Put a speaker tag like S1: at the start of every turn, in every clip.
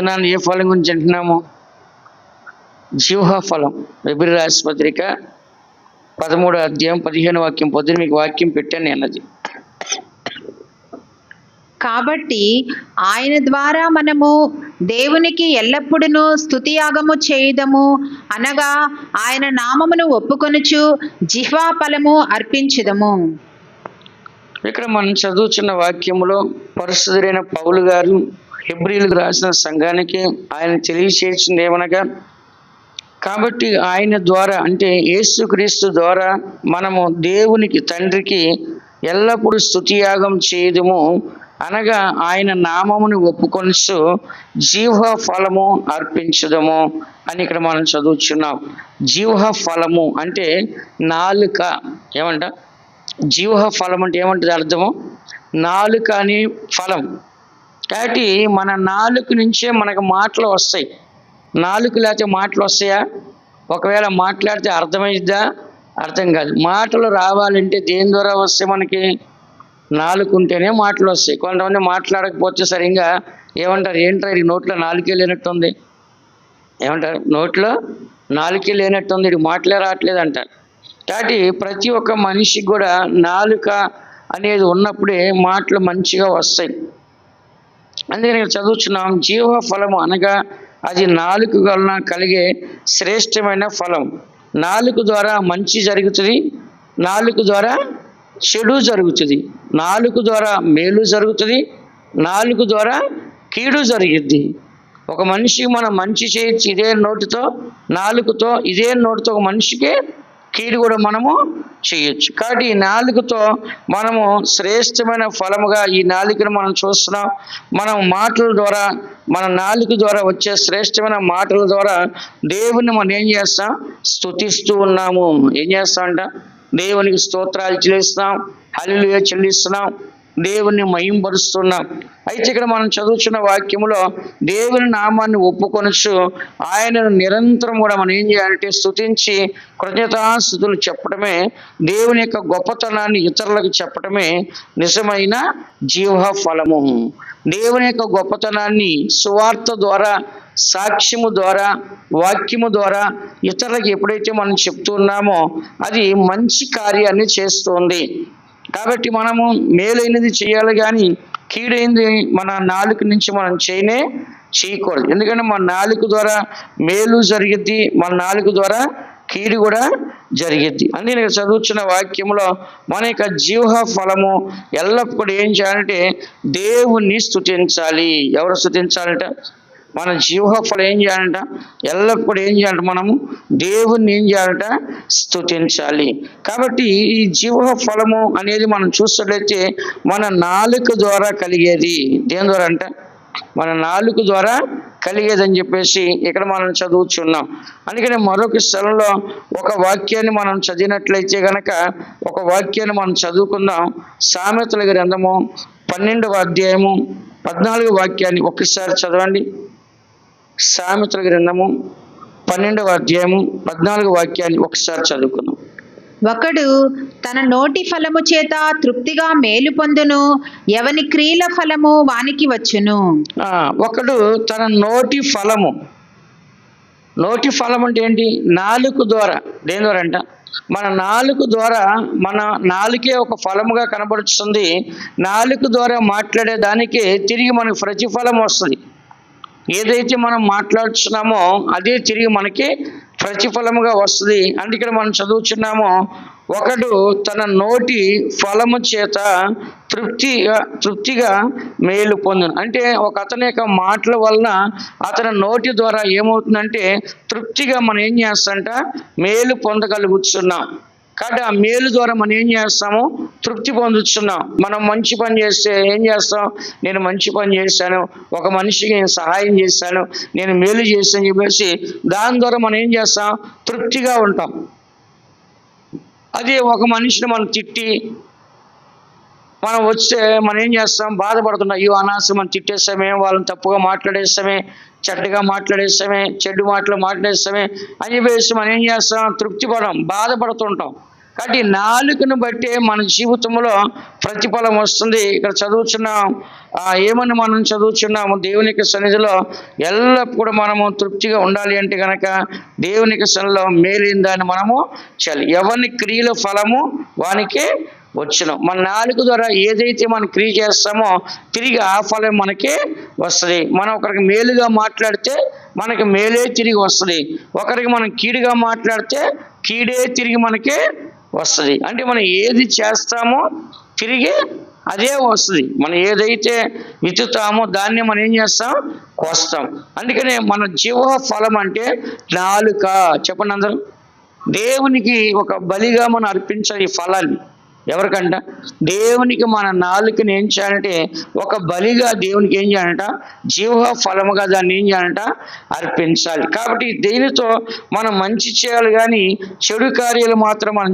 S1: దినాన్ని ఏ ఫలం గురించి అంటున్నాము? జీవ ఫలం. ఎబ్రీ రాసిన పత్రిక 13వ అధ్యాయం 15వ వాక్యం. పొద్దున మీకు వాక్యం పెట్టాను నేను. అది
S2: కాబట్టి ఆయన ద్వారా మనము దేవునికి ఎల్లప్పుడూ స్తుతియాగము చేయుదము, అనగా ఆయన నామమును ఒప్పుకొనుచు జిహ్వా ఫలము అర్పించుదము.
S1: ఇక్కడ మనం చదువుతున్న వాక్యములో పరిశుద్ధుడైన పౌలు గారు హెబ్రీయులకు రాసిన సంఘానికి ఆయన తెలియచేసింది ఏమనగా, కాబట్టి ఆయన ద్వారా అంటే యేసుక్రీస్తు ద్వారా మనము దేవునికి తండ్రికి ఎల్లప్పుడూ స్తుతియాగం చేయుదుము, అనగా ఆయన నామమును ఒప్పుకొనుచు జీవ ఫలము అర్పించుదము అని ఇక్కడ మనం చదువుచున్నాం. జీవ ఫలము అంటే నాలుక. ఏమంట? జీవ ఫలం అంటే ఏమంటుంది అర్థము? నాలుక అని ఫలం. కాబట్టి మన నాలుక నుంచే మనకు మాటలు వస్తాయి. నాలుక లేకపోతే మాటలు వస్తాయా? ఒకవేళ మాట్లాడితే అర్థమైద్దా? అర్థం కాదు. మాటలు రావాలంటే దేని ద్వారా వస్తాయి? మనకి నాలుక ఉంటేనే మాటలు వస్తాయి. కొంతమంది మాట్లాడకపోతే సరిగ్గా ఏమంటారు? ఏంటారు ఈ నోట్లో నాలుకే లేనట్టుంది. ఏమంటారు? నోట్లో నాలుకే లేనట్టుంది, ఇది మాటలే రావట్లేదు అంటారు. కాబట్టి ప్రతి ఒక్క మనిషికి కూడా నాలుక అనేది ఉన్నప్పుడే మాటలు మంచిగా వస్తాయి. అందుకే నేను చదువుతున్నాం, జీవ ఫలము అనగా అది నాలుక వలన కలిగే శ్రేష్టమైన ఫలం. నాలుక ద్వారా మంచి జరుగుతుంది, నాలుక ద్వారా చెడు జరుగుతుంది, నాలుక ద్వారా మేలు జరుగుతుంది, నాలుక ద్వారా కీడు జరిగిద్ది. ఒక మనిషికి మనం మంచి చేయొచ్చు ఇదే నోటితో, నాలుకతో. ఇదే నోటితో ఒక మనిషికి కీడు కూడా మనము చేయొచ్చు. కాబట్టి ఈ నాలుకతో మనము శ్రేష్టమైన ఫలముగా ఈ నాలుకను మనం చూస్తున్నాం. మనం మాటల ద్వారా, మన నాలుక ద్వారా వచ్చే శ్రేష్టమైన మాటల ద్వారా దేవుని మనం ఏం చేస్తాం? స్తుతిస్తూ ఉన్నాము. ఏం చేస్తామంట? దేవునికి స్తోత్రాలు చెల్లిస్తున్నాం, హల్లెలూయా చెల్లిస్తున్నాం, దేవుని మహింపరుస్తున్నాం. అయితే ఇక్కడ మనం చదువుతున్న వాక్యములో దేవుని నామాన్ని ఒప్పుకొనొచ్చు ఆయనను నిరంతరం కూడా మనం ఏం చేయాలంటే స్తుతించి కృతజ్ఞతాస్తుతులు చెప్పడమే, దేవుని యొక్క గొప్పతనాన్ని ఇతరులకు చెప్పడమే నిజమైన జీవ ఫలము. దేవుని యొక్క గొప్పతనాన్ని సువార్త ద్వారా, సాక్ష్యము ద్వారా, వాక్యము ద్వారా ఇతరులకు ఎప్పుడైతే మనం చెప్తున్నామో అది మంచి కార్యాన్ని చేస్తుంది. కాబట్టి మనము మేలైనది చేయాలి కానీ కీడైంది మన నాలుక నుంచి మనం చేయకూడదు. ఎందుకంటే మన నాలుక ద్వారా మేలు జరిగిద్ది, మన నాలుక ద్వారా కీడు కూడా జరిగిద్ది. అందుకే నేను చదువుతున్న వాక్యంలో మన యొక్క జీవ ఫలము ఎల్లప్పుడూ ఏం చేయాలంటే దేవుణ్ణి స్తుతించాలి. ఎవరు స్తుతించాలంట? మన జీవ ఫలం ఏం చేయాలంట? ఎల్లప్పుడూ ఏం చేయాలంట? మనము దేవుణ్ణి ఏం చేయాలంట? స్తుతించాలి. కాబట్టి ఈ జీవ ఫలము అనేది మనం చూసినట్లయితే మన నాలుక ద్వారా కలిగేది. దేని ద్వారా అంట? మన నాలుక ద్వారా కలిగేదని చెప్పేసి ఇక్కడ మనం చదువుతున్నాం. అందుకని మరొక స్థలంలో ఒక వాక్యాన్ని మనం చదివినట్లయితే గనక ఒక వాక్యాన్ని మనం చదువుకుందాం. సామెతల గ్రంథము 12వ అధ్యాయము 14వ వాక్యాన్ని ఒక్కసారి చదవండి. సామెతల గ్రంథము 12వ అధ్యాయము 14వ వాక్యాన్ని ఒకసారి చదువుకుందాం.
S2: ఒకడు తన నోటి ఫలము చేత తృప్తిగా మేలు పొందును, ఎవని క్రియల ఫలము వానికి వచ్చును.
S1: ఒకడు తన నోటి ఫలము అంటే ఏంటి? నాలుక ద్వారా. దేని ద్వారా అంట? మన నాలుక ద్వారా, మన నాలుకే ఒక ఫలముగా కనబడుతుంది. నాలుక ద్వారా మాట్లాడే దానికి తిరిగి మనకు ప్రతిఫలం వస్తుంది. ఏదైతే మనం మాట్లాడుతున్నామో అదే తిరిగి మనకి ప్రతిఫలముగా వస్తుంది. అందుకే మనం చదువుతున్నామో, ఒకడు తన నోటి ఫలము చేత తృప్తిగా మేలు పొందును. అంటే ఒక అతని యొక్క మాటల వలన అతని నోటి ద్వారా ఏమవుతుందంటే తృప్తిగా మనం ఏం చేస్తామంట? మేలు పొందగలుగుతున్నాం. కాబట్టి ఆ మేలు ద్వారా మనం ఏం చేస్తాము? తృప్తి పొందుతున్నాం. మనం మంచి పని చేస్తే ఏం చేస్తాం? నేను మంచి పని చేశాను, ఒక మనిషికి నేను సహాయం చేశాను, నేను మేలు చేస్తాను చెప్పేసి దాని ద్వారా మనం ఏం చేస్తాం? తృప్తిగా ఉంటాం. అదే ఒక మనిషిని మనం తిట్టి మనం వస్తే మనం ఏం చేస్తాం? బాధపడుతున్నాం. అయ్యో అనాసం మనం తిట్టేస్తామే, వాళ్ళని తప్పుగా మాట్లాడేస్తామే, చెడ్డగా మాట్లాడేస్తామే, చెడ్డు మాటలు మాట్లాడేస్తామే అని చెప్పేసి మనం ఏం చేస్తాం? తృప్తి పడం, బాధపడుతుంటాం. కాబట్టి నాలుకను బట్టే మన జీవితంలో ప్రతిఫలం వస్తుంది. ఇక్కడ చదువుతున్నాం, ఏమని మనం చదువుతున్నాము, దేవునికి సన్నిధిలో ఎల్లప్పుడూ మనము తృప్తిగా ఉండాలి అంటే కనుక దేవునికి సన్నిధిలో మేలైన దాన్ని మనము చేయాలి. ఎవరిని క్రియల ఫలము వానికి వచ్చును. మన నాలుక ద్వారా ఏదైతే మనం క్రియ చేస్తామో తిరిగి ఆ ఫలం మనకి వస్తుంది. మనం ఒకరికి మేలుగా మాట్లాడితే మనకి మేలే తిరిగి వస్తుంది. ఒకరికి మనం కీడుగా మాట్లాడితే కీడే తిరిగి మనకి వస్తుంది. అంటే మనం ఏది చేస్తామో తిరిగి అదే వస్తుంది. మనం ఏదైతే విత్తుతామో దాన్ని మనం ఏం చేస్తాం, కోస్తాం. అందుకనే మన జీవ ఫలం అంటే నాలుక. చెప్పండి అందరూ. దేవునికి ఒక బలిగా మనం అర్పించాలి ఈ ఫలాన్ని. ఎవరికంట? దేవునికి మన నాలుకని ఏం చేయాలంటే ఒక బలిగా దేవునికి ఏం చేయాలంట, జీవ ఫలముగా దాన్ని ఏం చేయాలంట, అర్పించాలి. కాబట్టి దీనితో మనం మంచి చేయాలి కానీ చెడు కార్యాలు మాత్రం మనం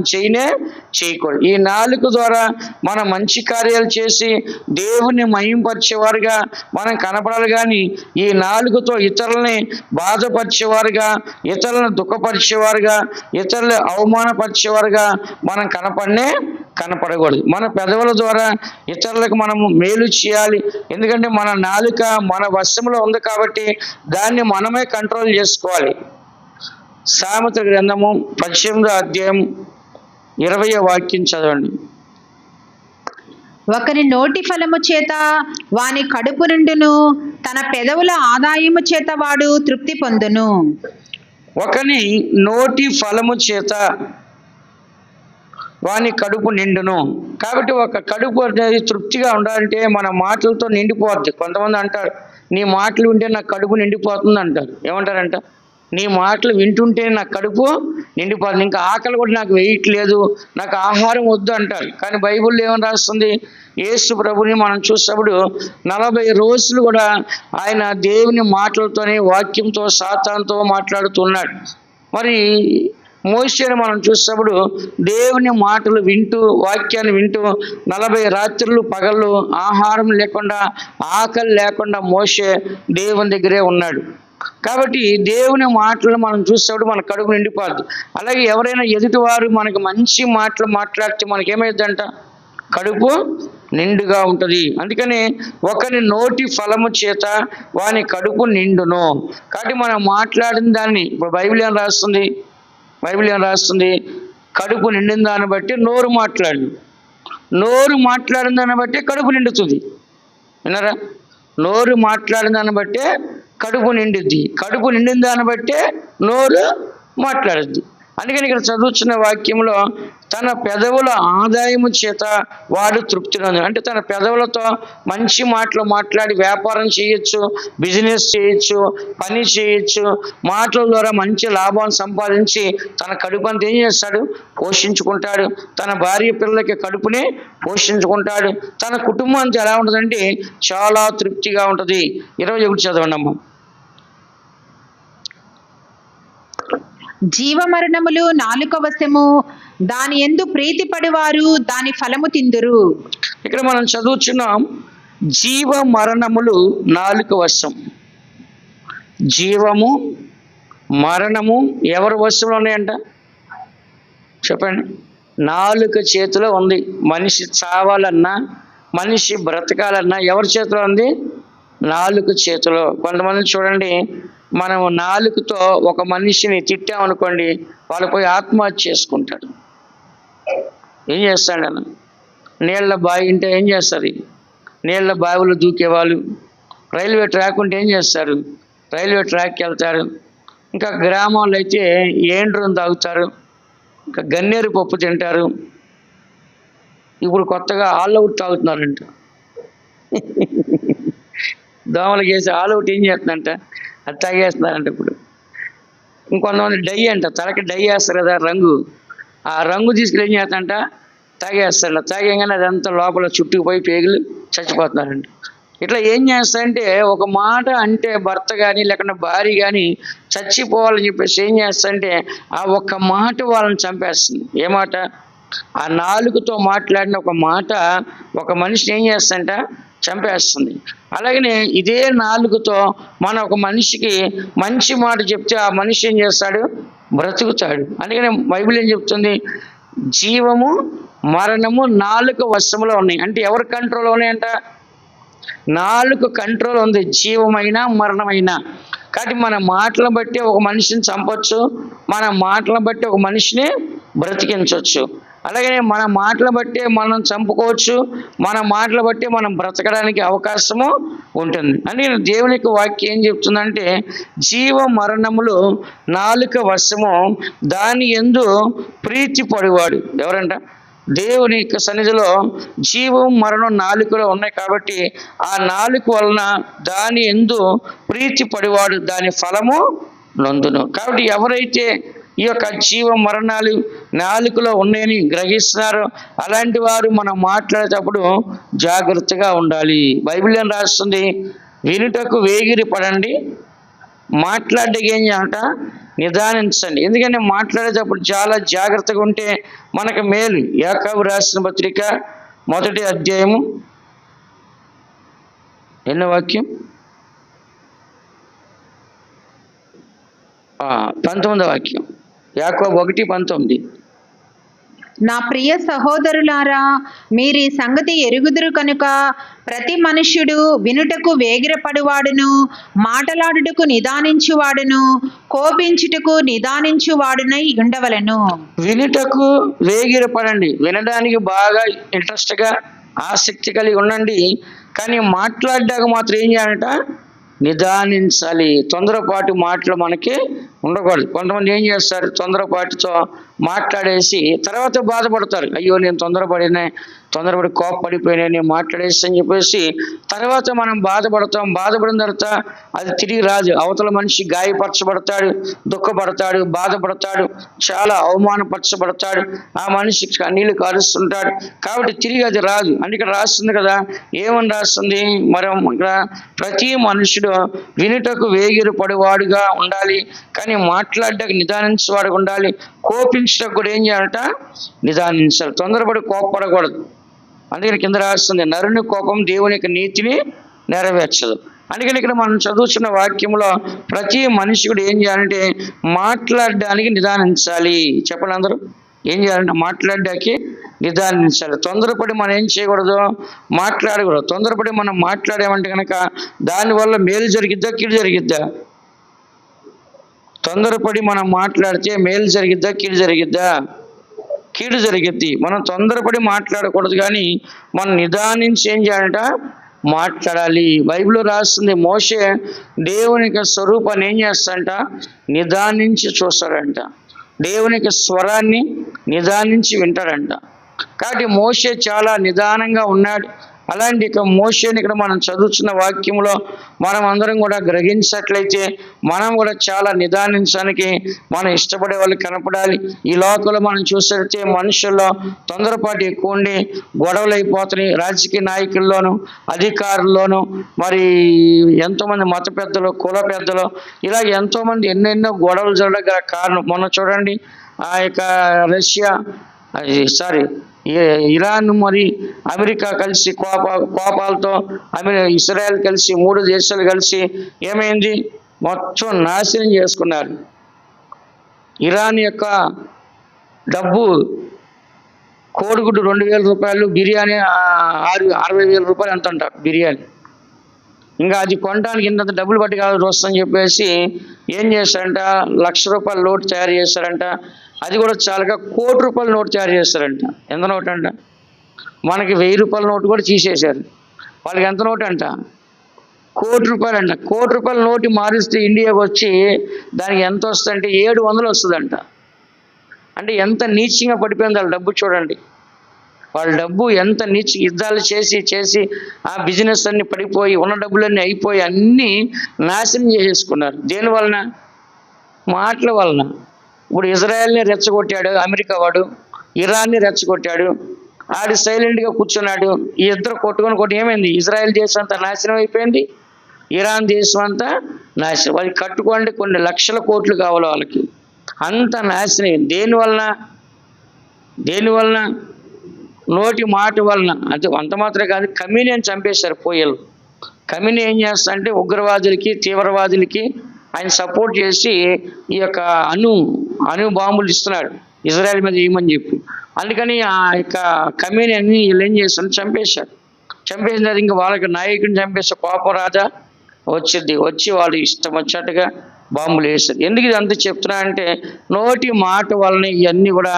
S1: చేయకూడదు. ఈ నాలుక ద్వారా మనం మంచి కార్యాలు చేసి దేవుణ్ణి మహింపరిచేవారుగా మనం కనపడాలి కానీ ఈ నాలుగుతో ఇతరులని బాధపరిచేవారుగా, ఇతరులను దుఃఖపరిచేవారుగా, ఇతరులు అవమానపరిచేవారుగా మనం కనపడకూడదు. మన పెదవుల ద్వారా ఇతరులకు మనము మేలు చేయాలి. ఎందుకంటే మన నాలుక మన వశంలో ఉంది కాబట్టి దాన్ని మనమే కంట్రోల్ చేసుకోవాలి. సామెతల గ్రంథము 18వ అధ్యాయం 20వ వాక్యం చదవండి.
S2: ఒకరి నోటి ఫలము చేత వాని కడుపు నిండును, తన పెదవుల ఆదాయము చేత వాడు తృప్తి పొందును.
S1: ఒకని నోటి ఫలము చేత వాని కడుపు నిండును. కాబట్టి ఒక కడుపు అనేది తృప్తిగా ఉండాలంటే మన మాటలతో నిండిపోద్ది. కొంతమంది అంటారు, నీ మాటలు వింటే నాకు కడుపు నిండిపోతుంది అంటారు. ఏమంటారంట? నీ మాటలు వింటుంటే నాకు కడుపు నిండిపోతుంది, ఇంకా ఆకలి కూడా నాకు వేయట్లేదు, నాకు ఆహారం వద్దు అంటారు. కానీ బైబిల్లో ఏమని రాస్తుంది? యేసు ప్రభుని మనం చూసినప్పుడు 40 రోజులు కూడా ఆయన దేవుని మాటలతోనే, వాక్యంతో, సాతానుతో మాట్లాడుతున్నాడు. మరి మోషేను మనం చూసినప్పుడు దేవుని మాటలు వింటూ, వాక్యాన్ని వింటూ 40 రాత్రులు పగళ్ళు ఆహారం లేకుండా, ఆకలి లేకుండా మోషే దేవుని దగ్గరే ఉన్నాడు. కాబట్టి దేవుని మాటలు మనం చూసేప్పుడు మన కడుపు నిండిపోద్ది. అలాగే ఎవరైనా ఎదుటివారు మనకు మంచి మాటలు మాట్లాడితే మనకేమైందంట, కడుపు నిండుగా ఉంటుంది. అందుకని ఒకరి నోటి ఫలము చేత వాని కడుపు నిండును. కాబట్టి మనం మాట్లాడిన దాన్ని, ఇప్పుడు బైబిల్ ఏం రాస్తుంది? కడుపు నిండిన దాన్ని బట్టి నోరు మాట్లాడిన దాన్ని బట్టి కడుపు నిండుతుంది. విన్నారా? నోరు మాట్లాడిన దాన్ని బట్టే కడుపు నిండుద్ది, కడుపు నిండిన దాన్ని బట్టే నోరు మాట్లాడుద్ది. అందుకని ఇక్కడ చదువుతున్న వాక్యంలో తన పెదవుల ఆదాయము చేత వాడు తృప్తి నొందును. అంటే తన పెదవులతో మంచి మాటలు మాట్లాడి వ్యాపారం చేయొచ్చు, బిజినెస్ చేయొచ్చు, పని చేయొచ్చు. మాటల ద్వారా మంచి లాభాన్ని సంపాదించి తన కడుపు అంతా ఏం చేస్తాడు, పోషించుకుంటాడు. తన భార్య పిల్లలకి కడుపుని పోషించుకుంటాడు. తన కుటుంబం అంతా ఎలా ఉంటుందంటే చాలా తృప్తిగా ఉంటుంది. 21 చదవండి అమ్మ.
S2: జీవమరణములు నాలుక వశము, దాని యందు ప్రీతిపడివారు దాని ఫలము తిందురు.
S1: ఇక్కడ మనం చదువుచున్నాం, జీవ మరణములు నాలుక వశం. జీవము మరణము ఎవరి వశంలో ఉన్నాయంట? చెప్పండి. నాలుక చేతిలో ఉంది. మనిషి చావాలన్నా, మనిషి బ్రతకాలన్నా ఎవరి చేతిలో ఉంది? నాలుక చేతిలో. కొంతమంది చూడండి, మనం నాలుకతో ఒక మనిషిని తిట్టామనుకోండి, వాళ్ళు పోయి ఆత్మహత్య చేసుకుంటాడు. ఏం చేస్తాడు అన్న? నీళ్ళ బావి ఉంటే ఏం చేస్తారు? నీళ్ళ బావిలో దూకేవాళ్ళు. రైల్వే ట్రాక్ ఉంటే ఏం చేస్తారు? రైల్వే ట్రాక్కి వెళ్తారు. ఇంకా గ్రామాల్లో అయితే ఏండ్రం తాగుతారు, ఇంకా గన్నేరు పప్పు తింటారు. ఇప్పుడు కొత్తగా ఆల్ అవుట్ తాగుతున్నారంట. దోమలకి వేసి ఆల్ అవుట్ ఏం చేస్తుందంట, అది తాగేస్తున్నారంట. ఇప్పుడు ఇంకొంతమంది డై అంట, తలకి డై వేస్తారు కదా రంగు, ఆ రంగు తీసుకుని ఏం చేస్తారంట, తాగేస్తారంట. తాగేగానే అదంతా లోపల చుట్టుకుపోయి పేగులు చచ్చిపోతున్నారంట. ఇట్లా ఏం చేస్తారంటే ఒక మాట అంటే భర్త కానీ లేకుండా భార్య కానీ చచ్చిపోవాలని చెప్పేసి ఏం చేస్తారంటే ఆ ఒక్క మాట వాళ్ళని చంపేస్తుంది. ఏ మాట? ఆ నాలుగుతో మాట్లాడిన ఒక మాట ఒక మనిషిని ఏం చేస్తారంట, చంపేస్తుంది. అలాగనే ఇదే నాలుగుతో మన ఒక మనిషికి మంచి మాట చెప్తే ఆ మనిషి ఏం చేస్తాడు, బ్రతుకుతాడు. అందుకని బైబిల్ ఏం చెప్తుంది, జీవము మరణము నాలుక వశములో ఉన్నాయి. అంటే ఎవరి కంట్రోల్ ఉన్నాయంట? నాలుక కంట్రోల్ ఉంది, జీవమైనా మరణమైనా. కాబట్టి మన మాటలను బట్టి ఒక మనిషిని చంపొచ్చు, మన మాటలను బట్టి ఒక మనిషిని బ్రతికించవచ్చు. అలాగే మన మాటలు బట్టి మనం చంపుకోవచ్చు, మన మాటలు బట్టి మనం బ్రతకడానికి అవకాశము ఉంటుంది. అని దేవుని యొక్క వాక్యం ఏం చెప్తుందంటే, జీవ మరణములు నాలుక వశము, దాని యందు ప్రీతి పడివాడు. ఎవరంట? దేవుని యొక్క సన్నిధిలో జీవం మరణం నాలుకలో ఉన్నాయి. కాబట్టి ఆ నాలుక వలన దాని యందు ప్రీతి పడివాడు దాని ఫలము నందును. కాబట్టి ఎవరైతే ఈ యొక్క జీవ మరణాలు నాలుకలో ఉన్నాయని గ్రహిస్తున్నారో అలాంటి వారు మనం మాట్లాడేటప్పుడు జాగ్రత్తగా ఉండాలి. బైబిల్ ఏం రాస్తుంది? వినుటకు వేగిరి పడండి, మాట్లాడడానికి ఏం చేయాలట? నిదానించండి. ఎందుకంటే మాట్లాడేటప్పుడు చాలా జాగ్రత్తగా ఉంటే మనకు మేలు. యాకోబు రాసిన పత్రిక 1వ అధ్యాయము ఎన్నో వాక్యం? 19వ వాక్యం. యాకోబు 1:19.
S2: నా ప్రియ సహోదరులారా, మీరు ఈ సంగతి ఎరుగుదురు కనుక ప్రతి మనుష్యుడు వినుటకు వేగిరపడువాడును, మాటలాడుటకు నిదానించువాడును, కోపించుటకు నిదానించువాడునై ఉండవలెను.
S1: వినుటకు వేగిరపడండి. వినడానికి బాగా ఇంట్రెస్ట్గా ఆసక్తి కలిగి ఉండండి. కానీ మాట్లాడడానికి మాత్రం ఏం చేయాలంట? నిదానించాలి. తొందరపాటు మాటలు మనకి ఉండకూడదు. కొంతమంది ఏం చేస్తారు? తొందరపాటుతో మాట్లాడేసి తర్వాత బాధపడతారు. అయ్యో నేను తొందరపడి కోపపడిపోయినా మాట్లాడేసి అని చెప్పేసి తర్వాత మనం బాధపడతాం. బాధపడిన తర్వాత అది తిరిగి రాదు. అవతల మనిషి గాయపరచబడతాడు, దుఃఖపడతాడు, బాధపడతాడు, చాలా అవమానపరచబడతాడు, ఆ మనిషి కన్నీళ్లు కారుస్తుంటాడు. కాబట్టి తిరిగి అది రాదు. అంటే ఇక్కడ రాస్తుంది కదా, ఏమని రాస్తుంది? మరి ఇక్కడ ప్రతి మనుషుడు వినుటకు వేగిరి పడివాడుగా ఉండాలి, కానీ మాట్లాడడానికి నిదానించేవాడుగా ఉండాలి. కోపించడానికి కూడా ఏం చేయాలట? నిదానించాలి. తొందరపడి కోపపడకూడదు. అందుకని కింద రాస్తుంది, నరుని కోపం దేవుని యొక్క నీతిని నెరవేర్చదు. అందుకని ఇక్కడ మనం చదువుతున్న వాక్యంలో ప్రతి మనిషి కూడా ఏం చేయాలంటే మాట్లాడడానికి నిదానించాలి. చెప్పండి అందరూ. ఏం చేయాలంటే మాట్లాడడానికి నిదానించాలి. తొందరపడి మనం ఏం చేయకూడదు? మాట్లాడకూడదు. తొందరపడి మనం మాట్లాడామంటే కనుక దానివల్ల మేలు జరిగిద్దా, కీడు జరిగిద్దా? తొందరపడి మనం మాట్లాడితే మేలు జరిగిద్దా, కీడు జరిగిద్దా? కీడు జరిగిద్ది. మనం తొందరపడి మాట్లాడకూడదు, కానీ మనం నిదానించి ఏం చేయాలంట? మాట్లాడాలి. బైబిల్లో రాస్తుంది, మోషే దేవుని యొక్క స్వరూపాన్ని ఏం చేస్తాడంట? నిదానించి చూస్తాడంట. దేవుని యొక్క స్వరాన్ని నిదానించి వింటాడంట. కాబట్టి మోషే చాలా నిదానంగా ఉన్నాడు. అలాంటి ఇక మోషేని ఇక్కడ మనం చదువుతున్న వాక్యంలో మనం అందరం కూడా గ్రహించినట్లయితే మనం కూడా చాలా నిదానించడానికి మనం ఇష్టపడే వాళ్ళు కనపడాలి. ఈ లోకంలో మనం చూస్తే మనుషుల్లో తొందరపాటు ఎక్కువ ఉండి గొడవలు అయిపోతున్నాయి. రాజకీయ నాయకుల్లోనూ, అధికారుల్లోనూ, మరి ఎంతోమంది మత పెద్దలు, కుల పెద్దలు, ఇలా ఎంతోమంది ఎన్నెన్నో గొడవలు జరగడానికి కారణం. మొన్న చూడండి, ఆ యొక్క ఇరాన్ మరి అమెరికా కలిసి కోపాలతో ఇజ్రాయెల్ కలిసి 3 దేశాలు కలిసి ఏమైంది? మొత్తం నాశనం చేసుకున్నారు. ఇరాన్ యొక్క డబ్బు కోడిగుడ్డు 2,000 రూపాయలు, బిర్యానీ 60,000 రూపాయలు ఎంత అంట బిర్యానీ. ఇంకా అది కొనడానికి ఇంత డబ్బులు బట్టి కాదు వస్తుందని చెప్పేసి ఏం చేశారంట? ₹1,00,000 నోటు తయారు చేశారంట. అది కూడా చాలాగా ₹1,00,00,000 నోటు తయారు చేస్తారంట. ఎంత నోటు అంట? మనకి ₹1,000 నోటు కూడా తీసేశారు. వాళ్ళకి ఎంత నోటు అంట? ₹1,00,00,000 అంట. ₹1,00,00,000 నోటు మారిస్తే ఇండియాకి వచ్చి దానికి ఎంత వస్తుందంటే 700 వస్తుందంట. అంటే ఎంత నీచంగా పడిపోయింది వాళ్ళ డబ్బు చూడండి. వాళ్ళ డబ్బు ఎంత నీచ యుద్ధాలు చేసి ఆ బిజినెస్ అన్ని పడిపోయి ఉన్న డబ్బులన్నీ అయిపోయి అన్నీ నాశనం చేసేసుకున్నారు. దేని వలన? మాటల వలన. ఇప్పుడు ఇజ్రాయెల్ని రెచ్చగొట్టాడు అమెరికా వాడు, ఇరాన్ని రెచ్చగొట్టాడు. ఆడు సైలెంట్గా కూర్చున్నాడు. ఈ ఇద్దరు కొట్టుకొని ఏమైంది? ఇజ్రాయెల్ దేశం అంతా నాశనం అయిపోయింది, ఇరాన్ దేశం అంతా నాశనం. వాళ్ళకి కట్టుకోండి కొన్ని లక్షల కోట్లు కావాలి వాళ్ళకి, అంత నాశనం. దేనివలన? నోటి మాట వలన. అంత మాత్రమే కాదు, కమ్యూనియన్ చంపేశారు పోయేలు. కమ్యూని ఏం చేస్తా అంటే ఉగ్రవాదులకి, తీవ్రవాదులకి ఆయన సపోర్ట్ చేసి ఈ యొక్క అణు బాంబులు ఇస్తున్నాడు. ఇజ్రాయెల్ మీద వేయమని చెప్పి. అందుకని ఆ యొక్క కమ్యూనియన్ని వీళ్ళు ఏం చేస్తారు, చంపేశారు. చంపేసిన తర్వాత ఇంకా వాళ్ళకి నాయకుడిని చంపేస్తే కోపం రాదా, వచ్చి వాళ్ళు ఇష్టం వచ్చినట్టుగా బాంబులు వేస్తారు. ఎందుకు ఇది అంత చెప్తున్నా అంటే నోటి మాట వలన ఇవన్నీ కూడా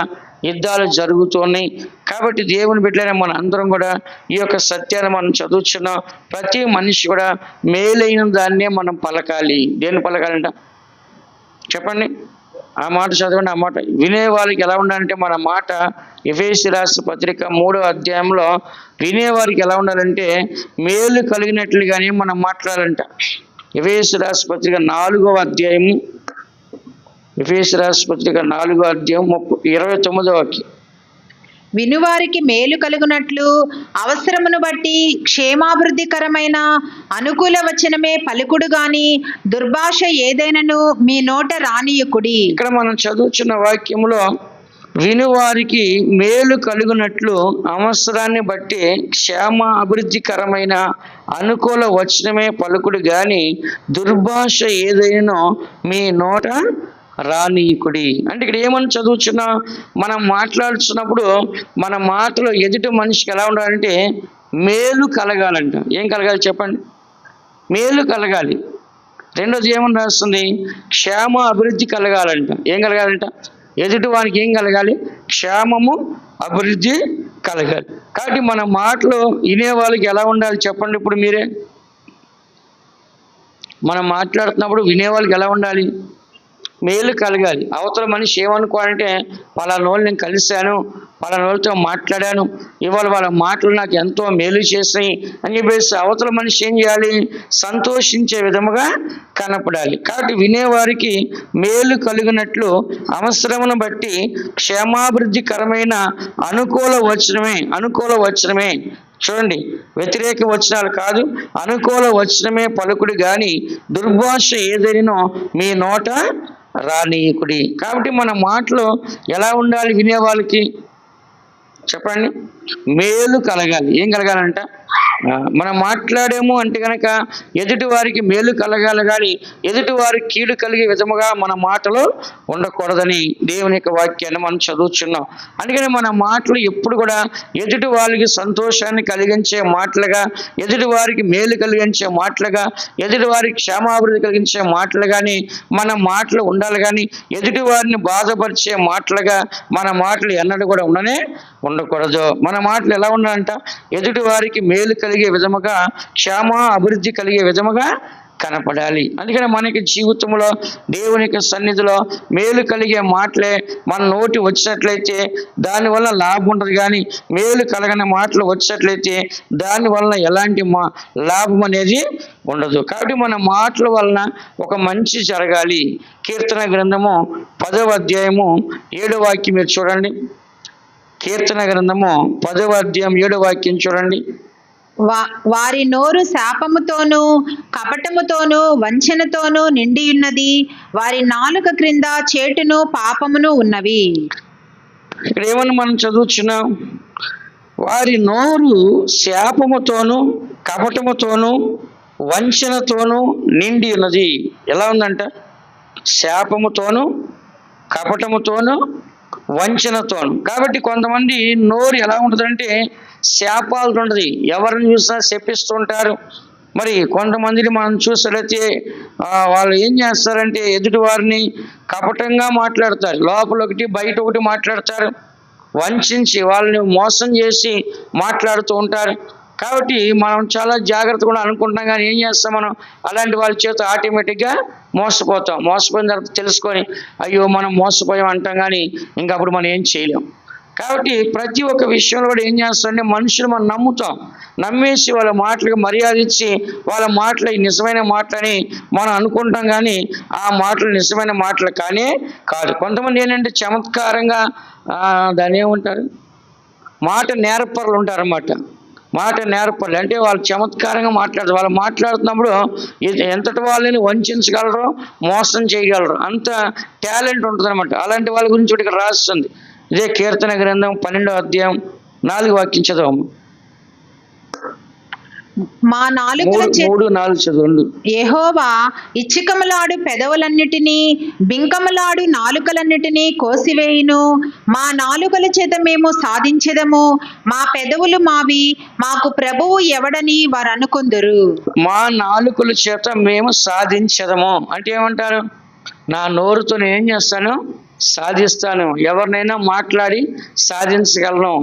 S1: యుద్ధాలు జరుగుతున్నాయి. కాబట్టి దేవుని బిడ్డలైన మన అందరం కూడా ఈ యొక్క సత్యాన్ని మనం చదువుతున్నాం. ప్రతి మనిషి కూడా మేలైన దాన్నే మనం పలకాలి. దేన్ని పలకాలంట చెప్పండి, ఆ మాట చదవండి. ఆ మాట వినే వాళ్ళకి ఎలా ఉండాలంటే మన మాట ఎఫెసీ రాసిన పత్రిక 3వ అధ్యాయంలో వినేవారికి ఎలా ఉండాలంటే మేలు కలిగినట్లుగానే మనం మాట్లాడాలంట. ఎఫెసీ రాసిన పత్రిక 4వ అధ్యాయము, ఎఫెసీ రాసిన పత్రిక 4వ అధ్యాయం 29వ వాక్యం.
S2: వినువారికి మేలు కలుగునట్లు అవసరమును బట్టి క్షేమాభివృద్ధికరమైన అనుకూల వచనమే పలుకుడు గాని దుర్భాష ఏదైనను మీ నోట రానియకుడి.
S1: ఇక్కడ మనం చదువుతున్న వాక్యంలో వినువారికి మేలు కలుగునట్లు అవసరాన్ని బట్టి క్షేమ అభివృద్ధికరమైన అనుకూల వచనమే పలుకుడు గాని దుర్భాష ఏదైనా మీ నోట రానీకుడి. అంటే ఇక్కడ ఏమని చదువుతున్నా, మనం మాట్లాడుతున్నప్పుడు మన మాటలో ఎదుటి మనిషికి ఎలా ఉండాలంటే మేలు కలగాలంట. ఏం కలగాలి చెప్పండి, మేలు కలగాలి. రెండోది ఏమని రాస్తుంది, క్షేమ అభివృద్ధి కలగాలంట. ఏం కలగాలంట, ఎదుటి వానికి ఏం కలగాలి, క్షేమము అభివృద్ధి కలగాలి. కాబట్టి మన మాటలో వినే వాళ్ళకి ఎలా ఉండాలి చెప్పండి. ఇప్పుడు మీరే మనం మాట్లాడుతున్నప్పుడు వినేవాళ్ళకి ఎలా ఉండాలి, మేలు కలగాలి. అవతల మనిషి ఏమనుకోవాలంటే పలానోళ్ళు నేను కలిశాను, పలానోళ్ళతో మాట్లాడాను, ఇవాళ వాళ్ళ మాటలు నాకు ఎంతో మేలు చేసాయి అని చెప్పేసి అవతల మనిషి ఏం చేయాలి, సంతోషించే విధముగా కనపడాలి. కాబట్టి వినేవారికి మేలు కలిగినట్లు అవసరమును బట్టి క్షేమాభివృద్ధికరమైన అనుకూల వచనమే చూడండి, వ్యతిరేక వచనాలు కాదు, అనుకూల వచనమే పలుకుడు గాని దుర్భాష ఏదైనా మీ నోట రానీయకుడి. కాబట్టి మన మాటలు ఎలా ఉండాలి, వినేవాళ్ళకి చెప్పండి, మేలు కలగాలి. ఏం కలగాలంట, మనం మాట్లాడేమో అంటే కనుక ఎదుటి వారికి మేలు కలగాలి కానీ ఎదుటి వారికి కీడు కలిగే విధముగా మన మాటలు ఉండకూడదని దేవుని యొక్క వాక్యాన్ని మనం చదువుతున్నాం. అందుకని మన మాటలు ఎప్పుడు కూడా ఎదుటి వారికి సంతోషాన్ని కలిగించే మాటలుగా, ఎదుటి వారికి మేలు కలిగించే మాటలుగా, ఎదుటి వారికి క్షేమాభివృద్ధి కలిగించే మాటలు కానీ మన మాటలు ఉండాలి. కానీ ఎదుటి వారిని బాధపరిచే మాటలుగా మన మాటలు ఎన్నడూ కూడా ఉండకూడదు. మన మాటలు ఎలా ఉండాలంట, ఎదుటి వారికి మేలు కలిగే విధముగా, క్షేమ అభివృద్ధి కలిగే విధముగా కనపడాలి. అందుకని మనకి జీవితంలో దేవుని యొక్క సన్నిధిలో మేలు కలిగే మాటలే మన నోటి వచ్చినట్లయితే దానివల్ల లాభం ఉంటుంది. కానీ మేలు కలగని మాటలు వచ్చినట్లయితే దానివల్ల ఎలాంటి లాభం అనేది ఉండదు. కాబట్టి మన మాటల వలన ఒక మంచి జరగాలి. కీర్తన గ్రంథము 10వ అధ్యాయము 7వ వాక్యం మీరు చూడండి. కీర్తన గ్రంథము 10వ అధ్యాయం 7వ వాక్యం చూడండి.
S2: వారి నోరు శాపముతోనూ కపటముతోనూ వంచనతోనూ నిండియున్నది, వారి నాలుక క్రింద చేటును పాపమును ఉన్నవి.
S1: ఇక్కడ ఏమన్నా మనం చదువుతున్నాం, వారి నోరు శాపముతోనూ కపటముతోనూ వంచనతోనూ నిండి ఉన్నది. ఎలా ఉందంట, శాపముతోనూ కపటముతోనూ వంచనతోను. కాబట్టి కొంతమంది నోరు ఎలా ఉంటుందంటే శాపాలతో ఉంటుంది, ఎవరిని చూసినా శపిస్తుంటారు. మరి కొంతమందిని మనం చూసినట్లయితే వాళ్ళు ఏం చేస్తారంటే ఎదుటి వారిని కపటంగా మాట్లాడతారు, లోపల ఒకటి బయట ఒకటి మాట్లాడతారు, వంచి వాళ్ళని మోసం చేసి మాట్లాడుతూ ఉంటారు. కాబట్టి మనం చాలా జాగ్రత్తగా అనుకుంటాం. కానీ ఏం చేస్తాం, మనం అలాంటి వాళ్ళ చేత ఆటోమేటిక్గా మోసపోయిన తర్వాత తెలుసుకొని అయ్యో మనం మోసపోయాం అంటాం. కానీ ఇంకా అప్పుడు మనం ఏం చేయలేం. కాబట్టి ప్రతి ఒక్క విషయంలో కూడా ఏం చేస్తామంటే మనుషులు మనం నమ్మేసి వాళ్ళ మాటలకు మర్యాద ఇచ్చి వాళ్ళ మాటలు నిజమైన మాటలని మనం అనుకుంటాం. కానీ ఆ మాటలు నిజమైన మాటలు కానీ కాదు. కొంతమంది ఏంటంటే చమత్కారంగా దాన్ని ఏమంటారు, మాట నేర్పరులు ఉంటారు అన్నమాట. మాట నేర్పరులు అంటే వాళ్ళు చమత్కారంగా మాట్లాడతారు. వాళ్ళు మాట్లాడుతున్నప్పుడు ఎంతటి వాళ్ళని వంచగలరు, మోసం చేయగలరు, అంత టాలెంట్ ఉంటుంది అనమాట. అలాంటి వాళ్ళ గురించి ఇక్కడ రాస్తుంది. ఇదే కీర్తన గ్రంథం 12వ అధ్యాయం 4వ వాక్యం చదవము.
S2: మా నాలుకల చేత
S1: 3-4 చదవండి.
S2: యెహోవా ఇచ్చికములాడు పెదవులన్నిటినీ బింకములాడు నాలుకలన్నిటినీ కోసివేయును. మా నాలుకల చేత మేము సాధించెదము, మా పెదవులు మావి, మాకు ప్రభువు ఎవడని వారు అనుకొందురు.
S1: మా నాలుకల చేత మేము సాధించదము అంటే ఏమంటారు? నా నోరుతో నేను ఏం చేస్తాను? సాధిస్తాను. ఎవరినైనా మాట్లాడి సాధించగలను.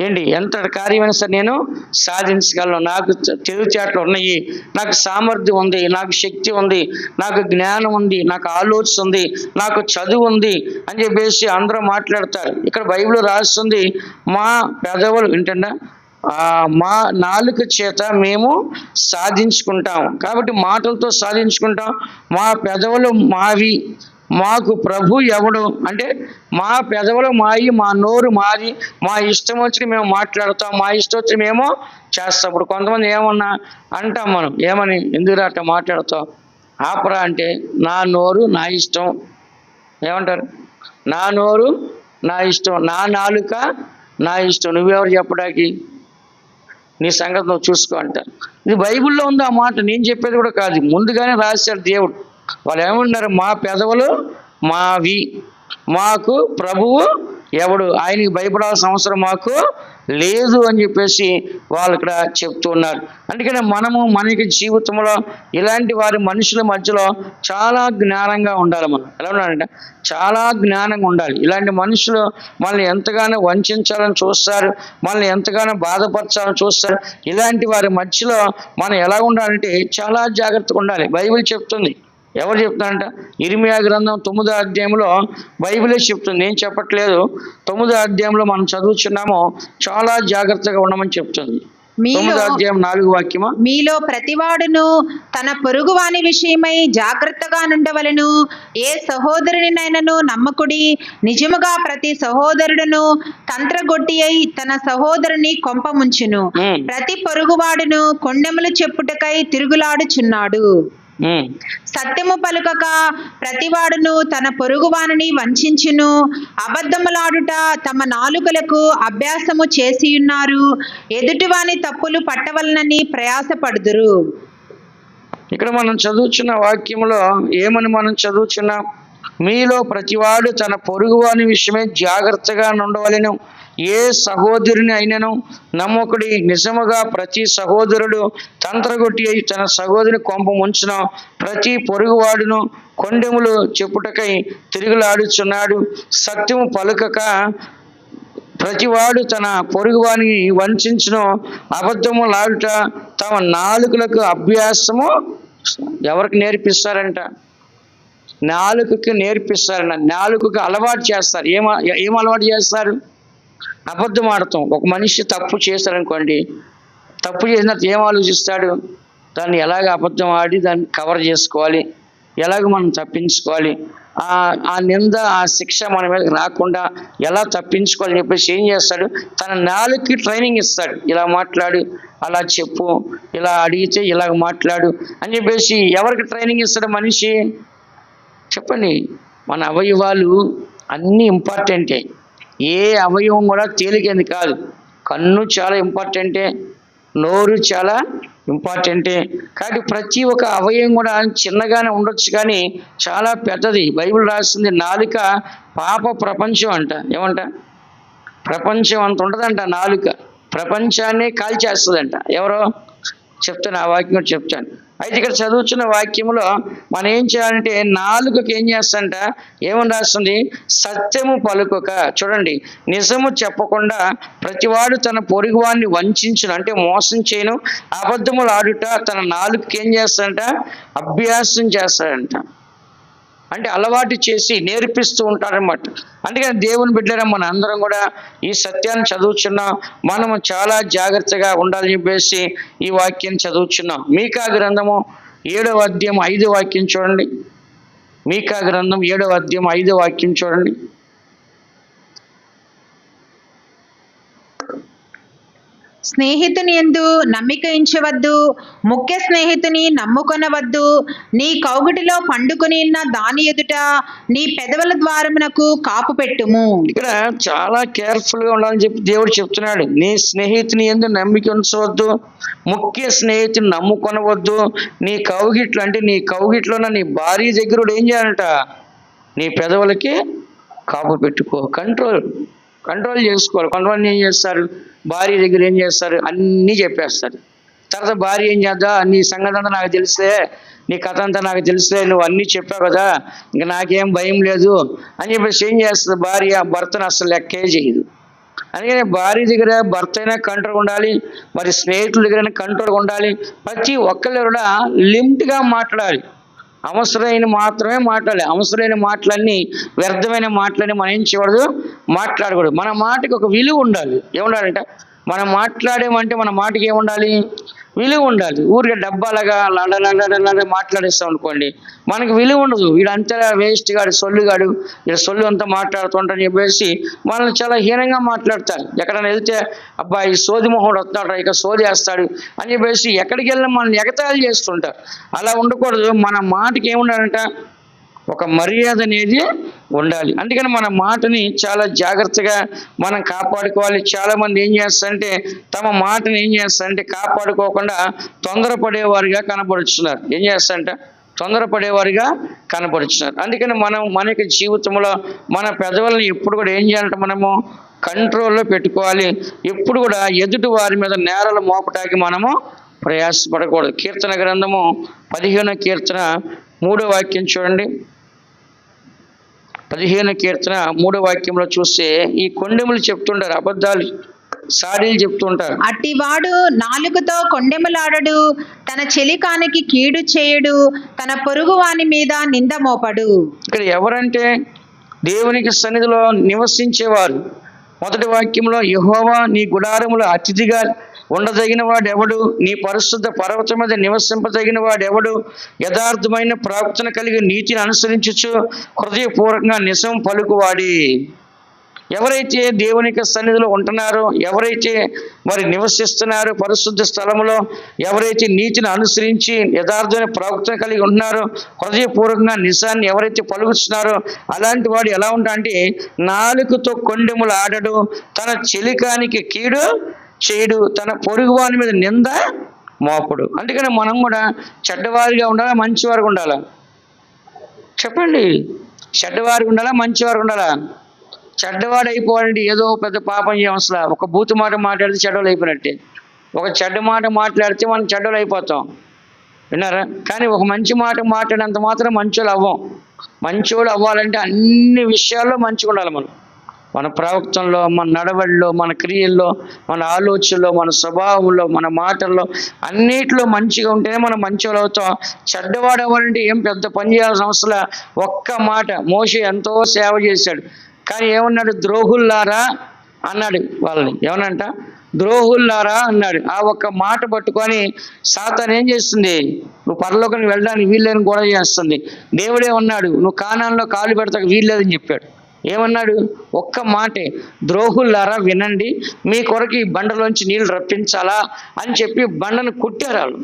S1: ఏంటి ఎంత కార్యమైనా సరే నేను సాధించగలను. నాకు తెలివితేటలు ఉన్నాయి, నాకు సామర్థ్యం ఉంది, నాకు శక్తి ఉంది, నాకు జ్ఞానం ఉంది, నాకు ఆలోచన ఉంది, నాకు చదువు ఉంది అని చెప్పేసి అందరూ మాట్లాడతారు. ఇక్కడ బైబిల్ రాస్తుంది మా పెదవులు వింటండా మా నాలుక చేత మేము సాధించుకుంటాం. కాబట్టి మాటలతో సాధించుకుంటాం. మా పెదవులు మావి, మాకు ప్రభు ఎవడు అంటే మా పెదవులు మాయి, మా నోరు మాది, మా ఇష్టం వచ్చి మేము మాట్లాడతాం, మా ఇష్టం వచ్చి మేము చేస్తాం. ఇప్పుడు కొంతమంది ఏమన్నా అంటాం మనం, ఏమని ఎందుకు అట్లా మాట్లాడతాం ఆపరా అంటే నా నోరు నా ఇష్టం. ఏమంటారు? నా నోరు నా ఇష్టం, నా నాలుక నా ఇష్టం, నువ్వెవరు చెప్పడానికి? నీ సంగతి నువ్వు చూసుకో అంటారు. ఇది బైబిల్లో ఉంది ఆ మాట, నేను చెప్పేది కూడా కాదు, ముందుగానే రాశాడు దేవుడు. వాళ్ళు ఏమన్నారు? మా పెదవులు మావి, మాకు ప్రభువు ఎవడు, ఆయనకి భయపడాల్సిన అవసరం మాకు లేదు అని చెప్పేసి వాళ్ళు ఇక్కడ చెప్తున్నారు. అందుకని మనకి జీవితంలో ఇలాంటి వారి మనుషుల మధ్యలో చాలా జ్ఞానంగా ఉండాలి. మనం ఎలా ఉండాలంటే చాలా జ్ఞానంగా ఉండాలి. ఇలాంటి మనుషులు మనల్ని ఎంతగానో వంచాలని చూస్తారు, మనల్ని ఎంతగానో బాధపరచాలని చూస్తారు. ఇలాంటి వారి మధ్యలో మనం ఎలా ఉండాలంటే చాలా జాగ్రత్తగా ఉండాలి. బైబిల్ చెప్తుంది. ఎవరు చెప్తారంట? ఇర్మియా గ్రంథం 9వ అధ్యాయంలో బైబిలే చెప్తుంది, నేను చెప్పట్లేదు. 9వ అధ్యాయంలో మనం చదువుచున్నాము, చాలా జాగ్రత్తగా ఉండమని చెప్తుంది. 9వ అధ్యాయం 4వ వాక్యమా?
S2: మీలో ప్రతివాడును తన పొరుగువాని విషయమై జాగ్రత్తగా నుండవలెను. ఏ సహోదరునినైనను నమ్మకుడి. నిజముగా ప్రతి సహోదరుడును తంత్రగొట్టి అయి తన సహోదరుని కొంప ముంచును. ప్రతి పొరుగువాడును కొండెములు చెప్పుటకై తిరుగులాడుచున్నాడు. సత్యము పలుకక ప్రతివాడును తన పొరుగువానిని వంచించును. అబద్ధములాడుట తమ నాలుకలకు అభ్యాసము చేసియున్నారు. ఎదుటివాని తప్పులు పట్టవలనని ప్రయాసపడుదురు.
S1: ఇక్కడ మనం చదువుచున్న వాక్యంలో ఏమని మనం చదువుచున్నాం? మీలో ప్రతివాడు తన పొరుగువాని విషయమే జాగ్రత్తగా ఉండవలెను. ఏ సహోదరుని అయినను నమ్మకుడి. నిజముగా ప్రతి సహోదరుడు తంత్రగొట్టి అయి తన సహోదరుని కొంప ముంచిన. ప్రతి పొరుగువాడును కొండెములు చెప్పుటకై తిరుగులాడుచున్నాడు. సత్యము పలుకక ప్రతివాడు తన పొరుగువాని వంచును. అబద్ధములాడుట తమ నాలుకలకు అభ్యాసము ఎవరికి నేర్పిస్తారంట? నాలుకకి నేర్పిస్తారంట. నాలుకకి అలవాటు చేస్తారు. ఏం అలవాటు చేస్తారు? అబద్ధం ఆడతాం. ఒక మనిషి తప్పు చేస్తారనుకోండి, తప్పు చేసిన ఏం ఆలోచిస్తాడు? దాన్ని ఎలాగ అబద్ధం ఆడి దాన్ని కవర్ చేసుకోవాలి, ఎలాగ మనం తప్పించుకోవాలి, ఆ నింద ఆ శిక్ష మన మీద రాకుండా ఎలా తప్పించుకోవాలని చెప్పేసి ఏం చేస్తాడు? తన నాలుగుకి ట్రైనింగ్ ఇస్తాడు. ఇలా మాట్లాడు, అలా చెప్పు, ఇలా అడిగితే ఇలాగ మాట్లాడు అని చెప్పేసి ఎవరికి ట్రైనింగ్ ఇస్తాడు మనిషి? చెప్పండి. మన అవయవాలు అన్నీ ఇంపార్టెంటే, ఏ అవయవం కూడా తేలికేంది కాదు. కన్ను చాలా ఇంపార్టెంటే, నోరు చాలా ఇంపార్టెంటే. కాబట్టి ప్రతి ఒక్క అవయవం కూడా చిన్నగానే ఉండొచ్చు కానీ చాలా పెద్దది. బైబిల్ రాస్తుంది నాలుక పాప ప్రపంచం అంట. ఏమంట? ప్రపంచం అంత ఉంటుందంట నాలుక. ప్రపంచాన్ని కాల్చేస్తుందంట. ఎవరో చెప్తాను, ఆ వాక్యం కూడా చెప్తాను. అయితే ఇక్కడ చదువుతున్న వాక్యంలో మనం ఏం చేయాలంటే నాలుకకి ఏం చేస్తాంట? ఏమని రాస్తుంది? సత్యము పలుకక. చూడండి, నిజము చెప్పకుండా ప్రతివాడు తన పొరుగువాన్ని వంచును అంటే మోసం చేయను. అబద్ధములు ఆడుట తన నాలుకకి ఏం చేస్తాడంట? అభ్యాసం చేస్తాడంట. అంటే అలవాటు చేసి నేర్పిస్తూ ఉంటారన్నమాట. అందుకని దేవుని బిడ్డలారా మన అందరం కూడా ఈ సత్యాన్ని చదువుచున్నాం. మనము చాలా జాగ్రత్తగా ఉండాలని చెప్పేసి ఈ వాక్యాన్ని చదువుచున్నాం. మీకా గ్రంథము 7వ అధ్యాయం 5వ వాక్యం చూడండి. మీకా గ్రంథం 7వ అధ్యాయం 5వ వాక్యం చూడండి.
S2: స్నేహితుని యందు నమ్మిక ఉంచవద్దు, ముఖ్య స్నేహితుని నమ్ముకొనవద్దు. నీ కౌగిటిలో పండుకొని ఉన్న దాని ఎదుట నీ పెదవుల ద్వారమునకు కాపు పెట్టుము.
S1: ఇక్కడ చాలా కేర్ఫుల్ గా ఉండాలని చెప్పి దేవుడు చెప్తున్నాడు. నీ స్నేహితుని యందు నమ్మిక ఉంచవద్దు, ముఖ్య స్నేహితుని నమ్ముకొనవద్దు. నీ కౌగిట్లు అంటే నీ కౌగిట్లో ఉన్న నీ భార్య దగ్గర కూడా ఏం చేయాలంట, నీ పెదవులకి కాపు పెట్టుకో. కంట్రోల్ చేసుకోవాలి. కొంతమంది ఏం చేస్తారు, భార్య దగ్గర ఏం చేస్తారు, అన్నీ చెప్పేస్తారు. తర్వాత భార్య ఏం చేద్దా, నీ సంగతి అంతా నాకు తెలిసే, నీ కథ అంతా నాకు తెలిసే, నువ్వు అన్నీ చెప్పావు కదా, ఇంకా నాకేం భయం లేదు అని చెప్పేసి ఏం చేస్తుంది భార్య, భర్తను అసలు లెక్కే చేయదు. అందుకని భార్య దగ్గర భర్త అయినా కంట్రోల్ ఉండాలి, మరి స్నేహితుల దగ్గర కంట్రోల్ ఉండాలి. ప్రతి ఒక్కళ్ళు కూడా లిమిట్గా మాట్లాడాలి. అవసరమైన మాత్రమే మాట్లాడాలి. అవసరమైన మాటలన్నీ, వ్యర్థమైన మాటలన్నీ మనం ఏం చేయకూడదు, మాట్లాడకూడదు. మన మాటకి ఒక విలువ ఉండాలి. ఏముండాలంటే మనం మాట్లాడేమంటే మన మాటకి ఏముండాలి, విలువ ఉండాలి. ఊరికే డబ్బాలుగా మాట్లాడేస్తాం అనుకోండి, మనకు విలువ ఉండదు. వీడంతా వేస్ట్ గాడు, సొల్లుగాడు, వీడు సొల్లు అంతా మాట్లాడుతుంటారని చెప్పేసి మనల్ని చాలా హీనంగా మాట్లాడతారు. ఎక్కడైనా వెళ్తే అబ్బాయి సోది మొహోడు వస్తున్నాడు, ఇక సోది వేస్తాడు అని చెప్పేసి ఎక్కడికి వెళ్ళినా మనల్ని ఎగతాళి చేస్తుంటారు. అలా ఉండకూడదు. మన మాటకి ఏముండాలంట, ఒక మర్యాద అనేది ఉండాలి. అందుకని మన మాటని చాలా జాగ్రత్తగా మనం కాపాడుకోవాలి. చాలామంది ఏం చేస్తారంటే తమ మాటని ఏం చేస్తారంటే కాపాడుకోకుండా తొందరపడేవారిగా కనపడుతున్నారు. ఏం చేస్తారంట, తొందరపడేవారిగా కనపడుతున్నారు. అందుకని మన యొక్క జీవితంలో మన పెదవులను ఎప్పుడు కూడా ఏం చేయాలంటే మనము కంట్రోల్లో పెట్టుకోవాలి. ఎప్పుడు కూడా ఎదుటి వారి మీద నేరాలు మోపటానికి మనము ప్రయాసపడకూడదు. కీర్తన గ్రంథము 15వ కీర్తన 3వ వాక్యం చూడండి. 15వ కీర్తన 3వ వాక్యంలో చూస్తే ఈ కొండెములు చెప్తుంటారు, అబద్ధాలు సాడీలు చెప్తుంటారు.
S2: అట్టివాడు నాలుకతో కొండెములాడడు, తన చెలికానికి కీడు చేయడు, తన పొరుగు వాని మీద నింద మోపడు.
S1: ఇక్కడ ఎవరంటే దేవునికి సన్నిధిలో నివసించేవారు. మొదటి వాక్యంలో యెహోవా నీ గుడారములో అతిథిగా ఉండదగిన వాడెవడు, నీ పరిశుద్ధ పర్వతం మీద నివసింపదగిన వాడెవడు, యథార్థమైన ప్రవర్తన కలిగి నీతిని అనుసరించుచు హృదయపూర్వకంగా నిజం పలుకువాడి. ఎవరైతే దేవునికి సన్నిధిలో ఉంటున్నారో, ఎవరైతే మరి నివసిస్తున్నారో పరిశుద్ధ స్థలములో, ఎవరైతే నీతిని అనుసరించి యథార్థమైన ప్రవర్తన కలిగి ఉంటున్నారో, హృదయపూర్వకంగా నిజాన్ని ఎవరైతే పలుకుతున్నారో అలాంటి వాడు ఎలా ఉంటాడంటే నాలుకతో కొండెములు ఆడడు, తన చెలికానికి కీడు చేయడు, తన పొరుగువాని మీద నింద మోపడు. అందుకని మనం కూడా చెడ్డవారిగా ఉండాలా, మంచివారిగా ఉండాలా చెప్పండి? చెడ్డవారిగా ఉండాలా, మంచివారిగా ఉండాలా? చెడ్డవాడు అయిపోవాలంటే ఏదో పెద్ద పాపం చేయవసలా. ఒక బూతు మాట మాట్లాడితే చెడ్డలు అయిపోయినట్టే. ఒక చెడ్డ మాట మాట్లాడితే మనం చెడ్డలు అయిపోతాం, విన్నారా? కానీ ఒక మంచి మాట మాట్లాడినంత మాత్రం మంచోళ్ళు అవ్వం. మంచోళ్ళు అవ్వాలంటే అన్ని విషయాల్లో మంచిగా ఉండాలి. మన ప్రవర్తనలో, మన నడవడిలో, మన క్రియల్లో, మన ఆలోచనలో, మన స్వభావంలో, మన మాటల్లో అన్నిట్లో మంచిగా ఉంటేనే మనం మంచివాళ్ళు అవుతాం. చెడ్డవాడు అవ్వాలంటే ఏం పెద్ద పని చేయాల్సిన అవసరం. ఒక్క మాట. మోషే ఎంతో సేవ చేశాడు, కానీ ఏమన్నాడు? ద్రోహుల్లారా అన్నాడు వాళ్ళని. ఏమనంట? ద్రోహుల్లారా అన్నాడు. ఆ ఒక్క మాట పట్టుకొని సాతాను ఏం చేస్తుంది? నువ్వు పరలోకానికి వెళ్ళడానికి వీల్లేని గొడవ చేస్తుంది. దేవుడే ఉన్నాడు, నువ్వు కానాన్లో కాలు పెడతాకు వీల్లేదని చెప్పాడు. ఏమన్నాడు? ఒక్క మాటే, ద్రోహుల్లారా వినండి, మీ కొరకు ఈ బండలోంచి నీళ్ళు రప్పించాలా అని చెప్పి బండను కుట్టారు వాళ్ళు.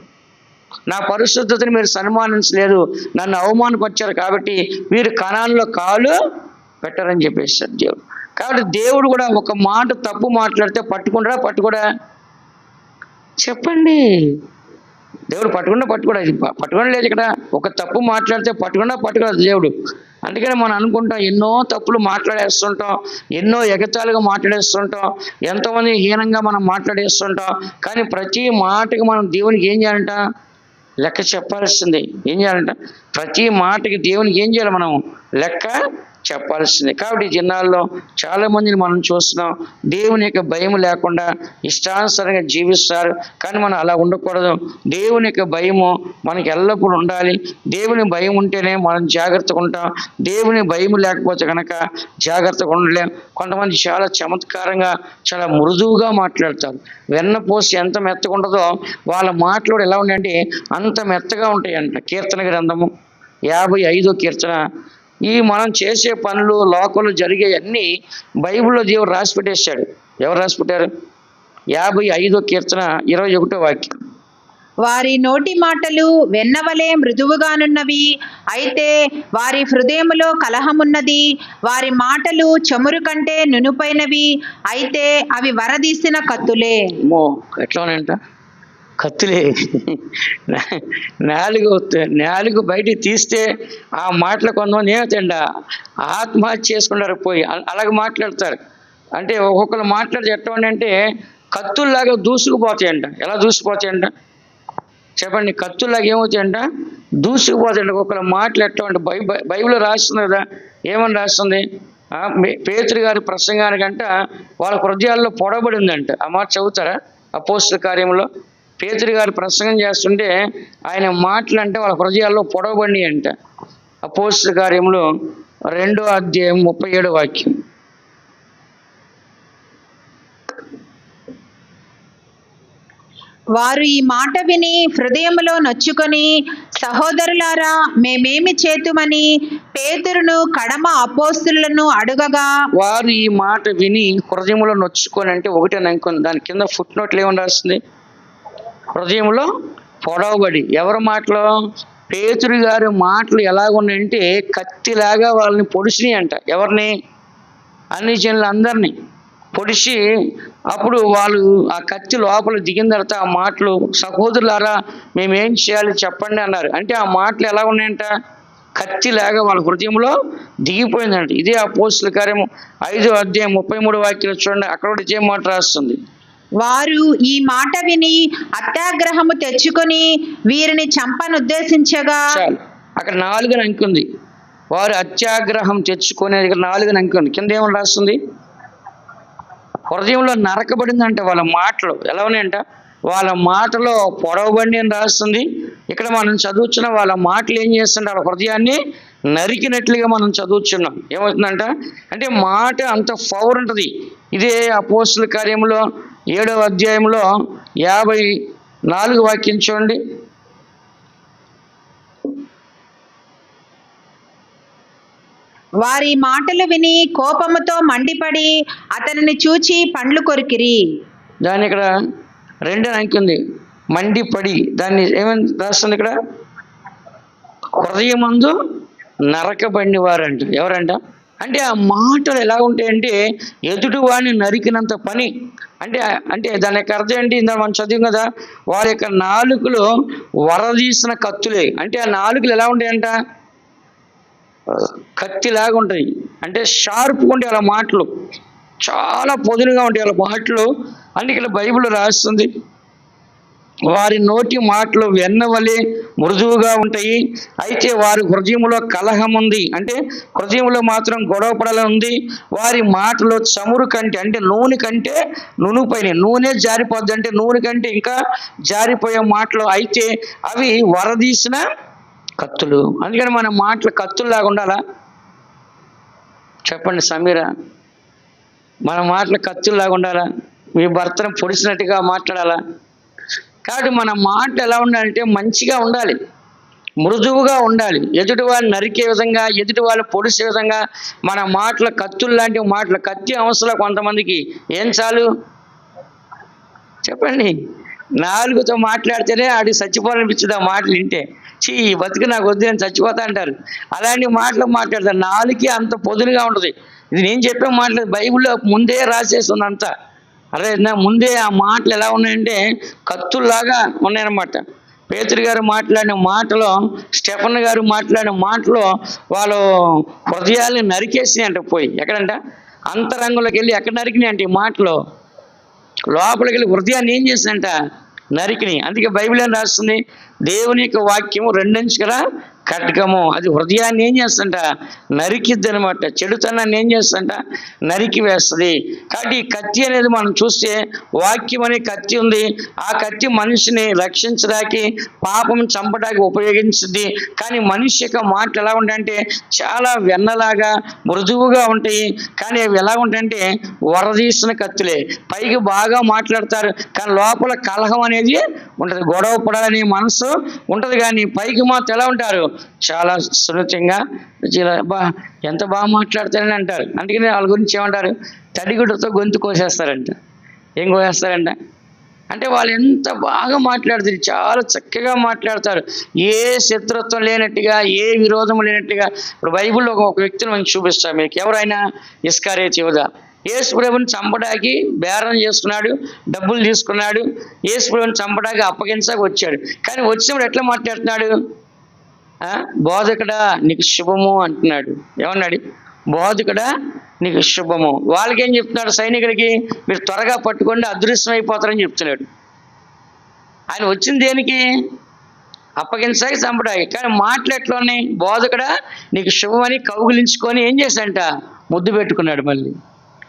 S1: నా పరిశుద్ధతని మీరు సన్మానించలేదు, నన్ను అవమానపరిచారు, కాబట్టి మీరు కణాల్లో కాలు పెట్టరని చెప్పేశారు దేవుడు. కాబట్టి దేవుడు కూడా ఒక మాట తప్పు మాట్లాడితే పట్టుకోడా చెప్పండి? దేవుడు పట్టుకోడా? ఇది పట్టుకోవడం లేదు. ఇక్కడ ఒక తప్పు మాట్లాడితే పట్టుకోడు దేవుడు. అందుకని మనం అనుకుంటాం, ఎన్నో తప్పులు మాట్లాడేస్తుంటాం, ఎన్నో ఎగతాళిగా మాట్లాడేస్తుంటాం, ఎంతోమంది హీనంగా మనం మాట్లాడేస్తుంటాం. కానీ ప్రతి మాటకి మనం దేవునికి ఏం చేయాలంట? లెక్క చెప్పాల్సిందే. ఏం చేయాలంట? ప్రతి మాటకి దేవునికి ఏం చేయాలి? మనం లెక్క చెప్పాల్సిందే. కాబట్టి ఈ దినాల్లో చాలా మందిని మనం చూస్తున్నాం, దేవుని యొక్క భయం లేకుండా ఇష్టానుసారంగా జీవిస్తారు. కానీ మనం అలా ఉండకూడదు. దేవుని యొక్క భయము మనకి ఎల్లప్పుడూ ఉండాలి. దేవుని భయం ఉంటేనే మనం జాగ్రత్తగా ఉంటాం. దేవుని భయం లేకపోతే కనుక జాగ్రత్తగా ఉండలేం. కొంతమంది చాలా చమత్కారంగా, చాలా మృదువుగా మాట్లాడతారు. వెన్నపోసి ఎంత మెత్తగా ఉంటుందో వాళ్ళ మాటలు ఎలా ఉన్నాయంటే అంత మెత్తగా ఉంటాయంట. కీర్తన గ్రంథము 55వ కీర్తన. ఈ మనం చేసే పనులు, లోకంలో జరిగే అన్నీ బైబిల్లో దేవుడు రాసి పెట్టేశాడు. ఎవరు రాసి పెట్టారు? 55వ కీర్తన 21వ వాక్యం.
S2: వారి నోటి మాటలు వెన్నవలే మృదువుగానున్నవి, అయితే వారి హృదయములో కలహమున్నది. వారి మాటలు చమురు కంటే నునుపైనవి, అయితే అవి వరదీసిన కత్తులే.
S1: అమ్మో, ఎట్లా ఉన్నాయంట? కత్తులే. నాలుగు బయటికి తీస్తే ఆ మాటలు కొంతమంది ఏమవుతాయంట, ఆత్మహత్య చేసుకున్నారు పోయి. అలాగే మాట్లాడతారు. అంటే ఒక్కొక్కరు మాట్లాడితే ఎట్లా అంటే కత్తుల్లాగా దూసుకుపోతాయంట. ఎలా దూసుకుపోతాయంట చెప్పండి? కత్తుల్లాగా ఏమవుతాయంట, దూసుకుపోతాయంట. ఒక్కొక్కరు మాటలు ఎట్లా అంటే బైబిల్ రాస్తుంది కదా, ఏమని రాస్తుంది? పేతురు గారి ప్రసంగానికంట వాళ్ళ హృదయాల్లో పొడబడిందంట. ఆ మాట చదువుతారా? అపోస్తల కార్యంలో పేతురు గారు ప్రసంగం చేస్తుంటే ఆయన మాటలు అంటే వాళ్ళ హృదయాల్లో పొడవబడి అంట. అపోస్తల కార్యంలో 2వ అధ్యాయం 37వ వాక్యం.
S2: వారు ఈ మాట విని హృదయములో నొచ్చుకొని, సహోదరులారా, మేమేమి చేతుమని పేతురును కడమ అపోస్తలులను అడుగగా,
S1: వారు ఈ మాట విని హృదయంలో నొచ్చుకొని అంటే ఒకటే అనుకుంది. దాని కింద ఫుట్ నోట్లు ఏమని రాస్తుంది? హృదయంలో పొడవబడి. ఎవరి మాటలు? పేతురు గారి మాటలు ఎలాగున్నాయంటే కత్తిలాగా వాళ్ళని పొడిచినాయి అంట. ఎవరిని? అన్ని జనులందరినీ పొడిచి, అప్పుడు వాళ్ళు ఆ కత్తి లోపల దిగిన తర్వాత ఆ మాటలు, సహోదరులారా మేమేం చేయాలి చెప్పండి అన్నారు. అంటే ఆ మాటలు ఎలా ఉన్నాయంట, కత్తిలాగా వాళ్ళ హృదయంలో దిగిపోయిందంట. ఇదే అపోస్తల కార్యం 5వ అధ్యాయం 33వ వాక్యం చూడండి. అక్కడ కూడా ఇదే మాట రాస్తుంది.
S2: వారు ఈ మాట విని అత్యాగ్రహము తెచ్చుకొని వీరిని చంపనుద్దేశించగా.
S1: అక్కడ 4 అంకె ఉంది. వారు అత్యాగ్రహం తెచ్చుకునే దగ్గర 4 అంకె ఉంది. కింద ఏమని రాస్తుంది? హృదయంలో నరకబడిందంటే వాళ్ళ మాటలు ఎలా ఉన్నాయంట, వాళ్ళ మాటలో పొడవబడి అని రాస్తుంది. ఇక్కడ మనం చదువుతున్న వాళ్ళ మాటలు ఏం చేస్తుంటే వాళ్ళ హృదయాన్ని నరికినట్లుగా మనం చదువుతున్నాం. ఏమవుతుందంట అంటే మాట అంత పవర్ ఉంటుంది. ఇదే అపోస్తల కార్యంలో 7వ అధ్యాయంలో 54వ వాక్యం చూడండి.
S2: వారి మాటలు విని కోపముతో మండిపడి అతనిని చూచి పండ్లు కొరికిరి.
S1: దాని ఇక్కడ 2 అంకె ఉంది. మండిపడి. దాన్ని ఏమని రాస్తుంది ఇక్కడ? హృదయమందు నరకబడిన వారంట. ఎవరంట అంటే ఆ మాటలు ఎలా ఉంటాయంటే ఎదుటి వాడిని నరికినంత పని. అంటే దాని యొక్క అర్థం ఏంటి? ఇందా మనం చదివాం కదా, వారి యొక్క నాలుకలు వరదీసిన కత్తులే. అంటే ఆ నాలుకలు ఎలా ఉంటాయంట, కత్తిలాగా ఉంటాయి. అంటే షార్ప్గా ఉంటాయి వాళ్ళ మాటలు, చాలా పొదునుగా ఉంటాయి వాళ్ళ మాటలు. అందుకే ఇక్కడ బైబిల్ రాస్తుంది, వారి నోటి మాటలు వెన్నవలే మృదువుగా ఉంటాయి, అయితే వారి హృదయంలో కలహం ఉంది. అంటే హృదయంలో మాత్రం గొడవ పడాలని ఉంది. వారి మాటలో చమురు కంటే అంటే నూనె కంటే నునుపైన, నూనె జారిపోద్ది అంటే నూనె కంటే ఇంకా జారిపోయే మాటలు, అయితే అవి వరదీసిన కత్తులు. అందుకని మన మాటలు కత్తుల్లాగా ఉండాలా చెప్పండి సమీరా? మన మాటలు కత్తుల్లాగా ఉండాలా? మీ భర్తను పొడిచినట్టుగా మాట్లాడాలా? కాబట్టి మన మాటలు ఎలా ఉండాలంటే మంచిగా ఉండాలి, మృదువుగా ఉండాలి. ఎదుటి వాళ్ళు నరికే విధంగా, ఎదుటి వాళ్ళు పొడిచే విధంగా మన మాటలు కత్తులు లాంటి మాటలు. కత్తి అవసరం కొంతమందికి. ఏం చాలు చెప్పండి? నాలుగుతో మాట్లాడితేనే ఆడికి చచ్చిపోవాలనిపించింది ఆ మాటలు వింటే. ఈ బతుకు నాకు వద్దు అని చచ్చిపోతా అంటారు. అలాంటి మాటలు మాట్లాడతారు. నాలుగుకి అంత పొదునుగా ఉంటుంది. ఇది నేను చెప్పే మాటలు బైబిల్లో ముందే రాసేస్తుంది అంతా. అదే ముందే ఆ మాటలు ఎలా ఉన్నాయంటే కత్తుల్లాగా ఉన్నాయన్నమాట. పేతురు గారు మాట్లాడిన మాటలో, స్టెఫన్ గారు మాట్లాడిన మాటలో వాళ్ళు హృదయాల్ని నరికేసినాయి అంట. పోయి ఎక్కడంట అంతరంగంలోకి వెళ్ళి ఎక్కడ నరికినాయి అంటే ఈ మాటలో లోపలికి వెళ్ళి హృదయాన్ని ఏం చేసిందంట, నరికినాయి. అందుకే బైబిల్ ఏం రాస్తుంది, దేవుని యొక్క వాక్యము 2 అంచుల ఖడ్గము, అది హృదయాన్ని ఏం చేస్తుంట, నరికిద్ది అనమాట. చెడుతనాన్ని ఏం చేస్తుంట, నరికి వేస్తుంది. కాబట్టి ఈ కత్తి అనేది మనం చూస్తే వాక్యం అనే కత్తి ఉంది. ఆ కత్తి మనిషిని రక్షించడానికి, పాపం చంపడానికి ఉపయోగించుద్ది. కానీ మనిషి యొక్క మాటలు ఎలా ఉంటాయంటే చాలా వెన్నలాగా మృదువుగా ఉంటాయి. కానీ అవి ఎలా ఉంటాయంటే వరదీసిన కత్తులే. పైకి బాగా మాట్లాడతారు కానీ లోపల కలహం అనేది ఉంటుంది, గొడవ పడాలని మనసు ఉంటుంది. కానీ పైకి మాత్రం ఎలా ఉంటారు, చాలా సున్నితంగా ఎంత బాగా మాట్లాడతారని అంటారు. అందుకని వాళ్ళ గురించి ఏమంటారు, తడిగుడ్డతో గొంతు కోసేస్తారంట. ఏం కోసేస్తారంట అంటే వాళ్ళు ఎంత బాగా మాట్లాడతారు, చాలా చక్కగా మాట్లాడతారు. ఏ శత్రుత్వం లేనట్టుగా, ఏ విరోధం లేనట్టుగా. ఇప్పుడు బైబిల్లో ఒక వ్యక్తిని మనం చూపిస్తాం మీకు. ఎవరైనా ఇస్కరియోతు యూదా. యేసు ప్రభువుని చంపడానికి బేరం చేసుకున్నాడు, డబ్బులు తీసుకున్నాడు. యేసు ప్రభువుని చంపడానికి అప్పగించక వచ్చాడు. కానీ వచ్చినప్పుడు ఎట్లా మాట్లాడుతున్నాడు? బోధకుడా నీకు శుభము అంటున్నాడు. ఏమన్నాడు? బోధకుడా నీకు శుభము. వాళ్ళకేం చెప్తున్నాడు? సైనికుడికి మీరు త్వరగా పట్టుకోండి, అదృశ్యం అయిపోతారని చెప్తున్నాడు. ఆయన వచ్చింది దేనికి? అప్పగించడానికి, చంపడానికి. కానీ మాటలు ఎట్లా ఉన్నాయి? బోధకుడా నీకు శుభమని కౌగిలించుకొని ఏం చేశాడంట? ముద్దు పెట్టుకున్నాడు. మళ్ళీ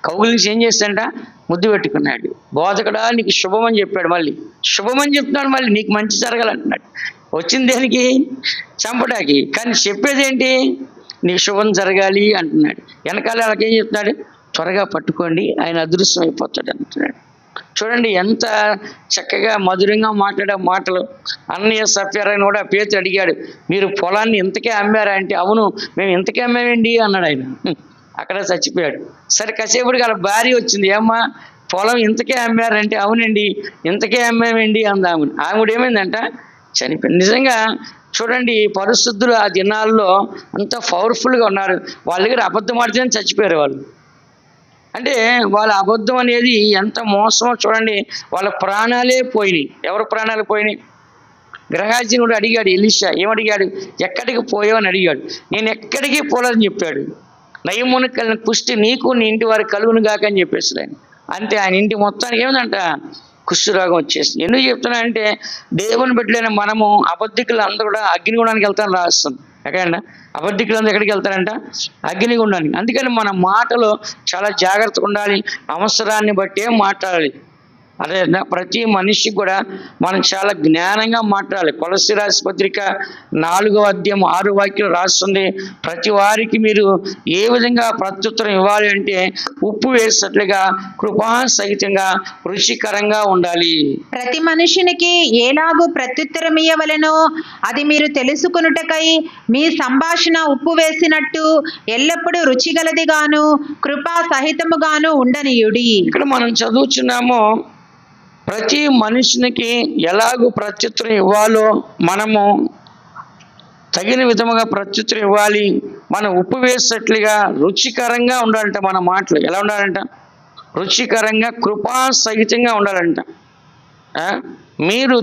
S1: కౌగిలించి ఏం చేశాడంట? ముద్దు పెట్టుకున్నాడు. బోధకుడా నీకు శుభమని చెప్పాడు. మళ్ళీ శుభమని చెప్తున్నాడు. మళ్ళీ నీకు మంచి జరగాలంటున్నాడు. వచ్చింది దేనికి? చంపడానికి. కానీ చెప్పేది ఏంటి? నీకు శుభం జరగాలి అంటున్నాడు. వెనకాల వాళ్ళకి ఏం చెప్తున్నాడు? త్వరగా పట్టుకోండి, ఆయన అదృశ్యం అయిపోతాడు అంటున్నాడు. చూడండి ఎంత చక్కగా మధురంగా మాట్లాడే మాటలు. అన్నయ్య సఫ్యరాని కూడా పేతురు అడిగాడు, మీరు పొలాన్ని ఇంతకే అమ్మారా అంటే, అవును మేము ఇంతకే అమ్మామండి అన్నాడు. ఆయన అక్కడ చచ్చిపోయాడు. సరే కాసేపటికి వాళ్ళ భార్య వచ్చింది, ఏమ్మా పొలం ఇంతకే అమ్మారంటే, అవునండి ఇంతకే అమ్మామండి అంది ఆమె. ఆమె ఏమైందంట? చనిపోయింది. నిజంగా చూడండి, పరిశుద్ధులు ఆ దినాల్లో అంత పవర్ఫుల్గా ఉన్నారు. వాళ్ళ దగ్గర అబద్ధం ఆడితేనే చచ్చిపోయారు వాళ్ళు. అంటే వాళ్ళ అబద్ధం అనేది ఎంత మోసమో చూడండి. వాళ్ళ ప్రాణాలే పోయినాయి. ఎవరి ప్రాణాలు పోయినాయి? గ్రహాజీనుడు అడిగాడు ఎలీషా. ఏమడిగాడు? ఎక్కడికి పోయావని అడిగాడు. నేను ఎక్కడికి పోలేదని చెప్పాడు. నయమును కలిగిన పుష్టి నీకు నీ ఇంటి వారికి కలుగును గాక అని చెప్పేసి ఆయన. అంతే, ఆయన ఇంటి మొత్తానికి ఏమిటంట? కుష్ఠరోగం వచ్చేసింది. ఎందుకు చెప్తున్నా అంటే, దేవుని బిడ్డలైన మనము అబద్ధికులు అందరూ కూడా అగ్నిగుండానికి వెళ్తాను రాస్తుంది. ఎక్కడంట? అబద్ధికులందరూ ఎక్కడికి వెళ్తారంట? అగ్నిగుండానికి. అందుకని మన మాటలు చాలా జాగ్రత్తగా ఉండాలి. అవసరాన్ని బట్టే మాట్లాడాలి. అదే ప్రతి మనిషికి కూడా మనం చాలా జ్ఞానంగా మాట్లాడాలి. కొలస్సీ రాసిన పత్రిక 4వ అధ్యాయం 6వ వాక్యం రాస్తుంది, ప్రతి వారికి మీరు ఏ విధంగా ప్రత్యుత్తరం ఇవ్వాలి అంటే ఉప్పు వేసినట్లుగా కృపాసహితంగా రుచికరంగా ఉండాలి.
S2: ప్రతి మనుషునికి ఎలాగూ ప్రత్యుత్తరం ఇయ్యవలెనో అది మీరు తెలుసుకొనుటకై మీ సంభాషణ ఉప్పు వేసినట్టు ఎల్లప్పుడూ రుచిగలదిగాను కృపా సహితముగాను ఉండనీయుడి.
S1: ఇక్కడ మనం చదువుచున్నాము, ప్రతి మనుషునికి ఎలాగూ ప్రత్యుత్తరం ఇవ్వాలో మనము తగిన విధముగా ప్రత్యుత్తరం ఇవ్వాలి. మనం ఉప్పు వేసేట్లుగా రుచికరంగా ఉండాలంట. మన మాటలు ఎలా ఉండాలంట? రుచికరంగా కృపాసహితంగా ఉండాలంట. మీరు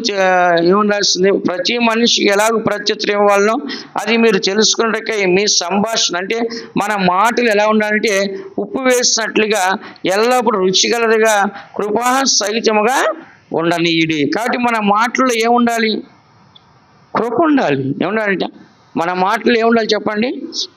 S1: ఏముండాల్సింది? ప్రతి మనిషికి ఎలాగో ప్రత్యుత్తరం ఇవ్వాలనో అది మీరు తెలుసుకున్నట్టుగా మీ సంభాషణ అంటే మన మాటలు ఎలా ఉండాలంటే ఉప్పు వేసినట్లుగా ఎల్లప్పుడూ రుచిగలదిగా కృపాసహితముగా ఉండనీయుడి. కాబట్టి మన మాటల్లో ఏముండాలి? కృప ఉండాలి. ఏముండాలంటే మన మాటలు ఏముండాలి చెప్పండి?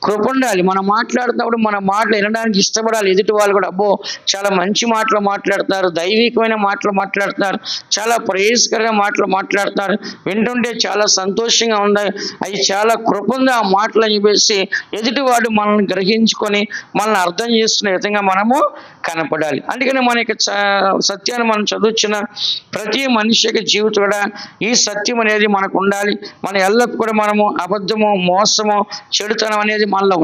S1: కృప ఉండాలి. మనం మాట్లాడుతున్నప్పుడు మన మాటలు వినడానికి ఇష్టపడాలి. ఎదుటి వాళ్ళు కూడా అబ్బో చాలా మంచి మాటలు మాట్లాడుతున్నారు, దైవికమైన మాటలు మాట్లాడుతున్నారు, చాలా ప్రేయస్కరమైన మాటలు మాట్లాడుతున్నారు, వింటుంటే చాలా సంతోషంగా ఉంది, అవి చాలా కృప ఉంది ఆ మాటలు అని చెప్పేసి ఎదుటివాడు మనల్ని గ్రహించుకొని మనల్ని అర్థం చేసుకునే విధంగా మనము కనపడాలి. అందుకని మన యొక్క సత్యాన్ని మనం చదువుతున్న ప్రతి మనిషి యొక్క జీవితం కూడా ఈ సత్యం అనేది మనకు ఉండాలి. మన ఎల్లప్పుడూ కూడా మనము అబద్ధము, మోసము, చెడుతనం అనేది మనలో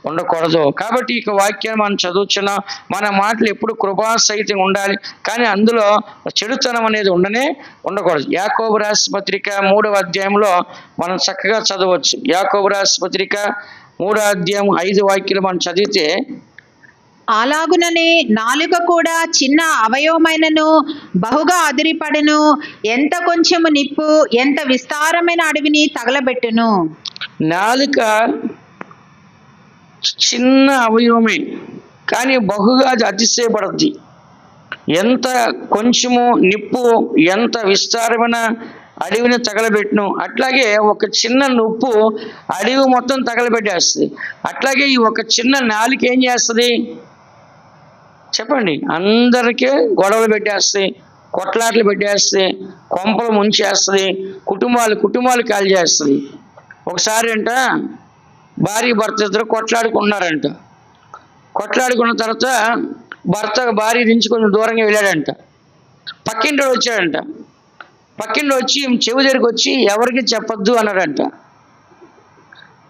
S1: ఉండకూడదు. కాబట్టి ఈ వాక్యాన్ని మనం చదువుతున్న మన మాటలు ఎప్పుడు కృపాసహితంగా ఉండాలి. కానీ అందులో చెడుతనం అనేది ఉండకూడదు. యాకోబు రాసిన పత్రిక 3వ అధ్యాయంలో మనం చక్కగా చదవచ్చు. యాకోబు రాసిన పత్రిక 3వ అధ్యాయం 5 వాక్యాలు మనం చదివితే,
S2: అలాగుననే నాలుక కూడా చిన్న అవయవమైనను బహుగా అదిరిపడెను, ఎంత కొంచెము నిప్పు ఎంత విస్తారమైన అడవిని తగలబెట్టును.
S1: నాలుక చిన్న అవయవమే, కానీ బహుగా అది అతిశయపడద్ది. ఎంత కొంచెము నిప్పు ఎంత విస్తారమైన అడవిని తగలబెట్టును. అట్లాగే ఒక చిన్న నుప్పు అడవి మొత్తం తగలబెట్టేస్తుంది. అట్లాగే ఈ ఒక చిన్న నాలుక ఏం చేస్తుంది చెప్పండి? అందరికీ గొడవలు పెట్టేస్తాయి, కొట్లాట్లు పెట్టేస్తాయి, కొంపలు ముంచేస్తుంది, కుటుంబాలు కాల్ చేస్తుంది. ఒకసారి అంట భార్య భర్త ఇద్దరు కొట్లాడుకున్నారంట. కొట్లాడుకున్న తర్వాత భర్త భార్య నుంచి కొంచెం దూరంగా వెళ్ళాడంట. పక్కింటి వచ్చాడంట. పక్కింటి వచ్చి చెవి దగ్గరికి వచ్చి ఎవరికి చెప్పొద్దు అన్నాడంట.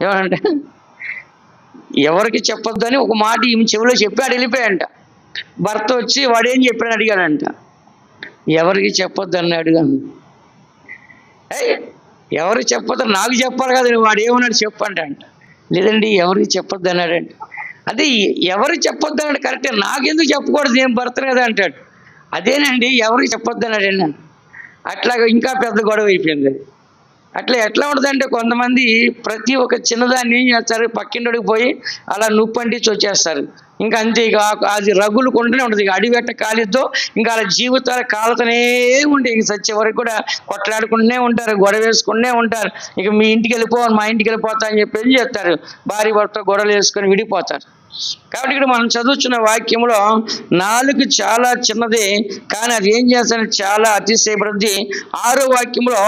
S1: ఏమనంటే ఎవరికి చెప్పొద్దు అని ఒక మాట ఈమె చెవిలో చెప్పాడు, వెళ్ళిపోయాడంట. భర్త వచ్చి వాడేం చెప్పాడు అడిగాడంట. ఎవరికి చెప్పొద్దు అన్నాడు. ఎవరికి చెప్పొద్దు, నాకు చెప్పాలి కదా, వాడు ఏమన్నాడు చెప్పండి అంట. లేదండి ఎవరికి చెప్పొద్దు అన్నాడంట. అదే ఎవరికి చెప్పొద్దు అన్నాడు కరెక్టే, నాకెందుకు చెప్పకూడదు, నేను భర్తను కదా అంటాడు. అదేనండి ఎవరికి చెప్పొద్దు అన్నాడు. అట్లాగా ఇంకా పెద్ద గొడవ అయిపోయింది. అట్లా ఎట్లా ఉంటుందంటే కొంతమంది ప్రతి ఒక్క చిన్నదాన్ని ఏం చేస్తారు, పక్కింటికి పోయి అలా నుప్పంటించి వచ్చేస్తారు. ఇంకా అంతే, ఇక అది రగులు కొంటూనే ఉంటుంది. ఇక అడిగట్ట కాలిద్దో ఇంకా అలా జీవితాలు కాలుతూనే ఉంటాయి. ఇంక సచ్చే వరకు కూడా కొట్లాడుకుంటూనే ఉంటారు, గొడవ వేసుకుంటూనే ఉంటారు. ఇక మీ ఇంటికి వెళ్ళిపో, మా ఇంటికి వెళ్ళిపోతా అని చెప్పి ఏం చేస్తారు, భార్య భర్త గొడవలు వేసుకొని విడిపోతారు. కాబట్టి ఇక్కడ మనం చదువుతున్న వాక్యంలో నాలుక చాలా చిన్నది, కానీ అది ఏం చేస్తానంటే చాలా అతిశయపడుద్ది. 6వ వాక్యంలో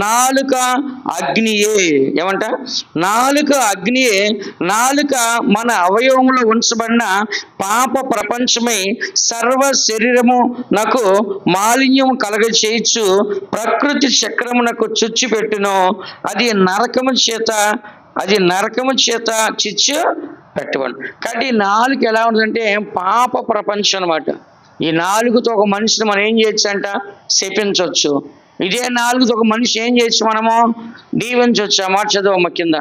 S1: నాలుక అగ్నియే, ఏమంట, నాలుక అగ్నియే. నాలుక మన అవయవంలో ఉంచబడిన పాప ప్రపంచమై సర్వ శరీరము నాకు మాలిన్యం కలగ చేయొచ్చు, ప్రకృతి చక్రమునకు చుచ్చు పెట్టును, అది నరకము చేత చిచ్చు పెట్టబడి. కాబట్టి ఈ నాలుక ఎలా ఉంటుందంటే పాప ప్రపంచం అనమాట. ఈ నాలుగుతో ఒక మనిషిని మనం ఏం చేయొచ్చు అంట, శపించవచ్చు. ఇదే నాలుగుతో ఒక మనిషి ఏం చేయొచ్చు, మనము దీవించవచ్చు. ఆ మాట చదవమ్మ కింద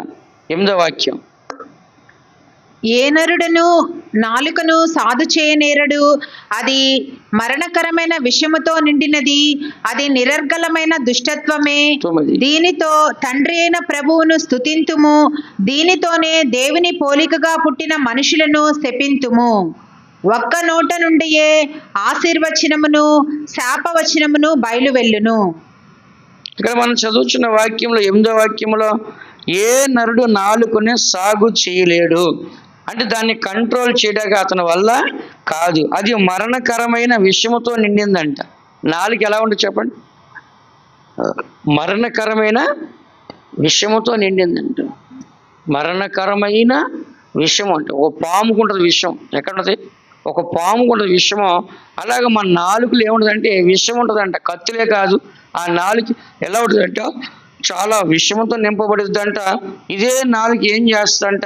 S1: 8వ వాక్యం.
S2: ఏ నరుడను నాలుకను సాధు చేయనేరడు, అది మరణకరమైన విషముతో నిండినది, అది నిరర్గళమైన దుష్టత్వమే.
S1: 9.
S2: దీనితో తండ్రి అయిన ప్రభువును స్తుతింతుము, దీనితోనే దేవుని పోలికగా పుట్టిన మనుషులను శపింతుము. ఒక్క నోట నుండియే ఆశీర్వచనమును శాపవచనమును బయలువెల్లును.
S1: ఇక్కడ మనం చదువుతున్న వాక్యంలో 8వ వాక్యంలో ఏ నరుడు నాలుకనే సాగు చేయలేడు అంటే దాన్ని కంట్రోల్ చేయడానికి అతని వల్ల కాదు, అది మరణకరమైన విషముతో నిండిందంట. నాలుక ఎలా ఉంటుంది చెప్పండి, మరణకరమైన విషముతో నిండిందంట. మరణకరమైన విషం అంటే ఒక పాముకుంటుంది విషం, ఎక్కడుంటుంది, ఒక పాముకుంటుంది విషము. అలాగే మన నాలుకలు ఏముంటుందంటే విషం ఉంటుందంట, కత్తులే కాదు. ఆ నాలుక ఎలా ఉంటుందంట, చాలా విషమంతో నింపబడుతుందంట. ఇదే నాలుక ఏం చేస్తుందంట,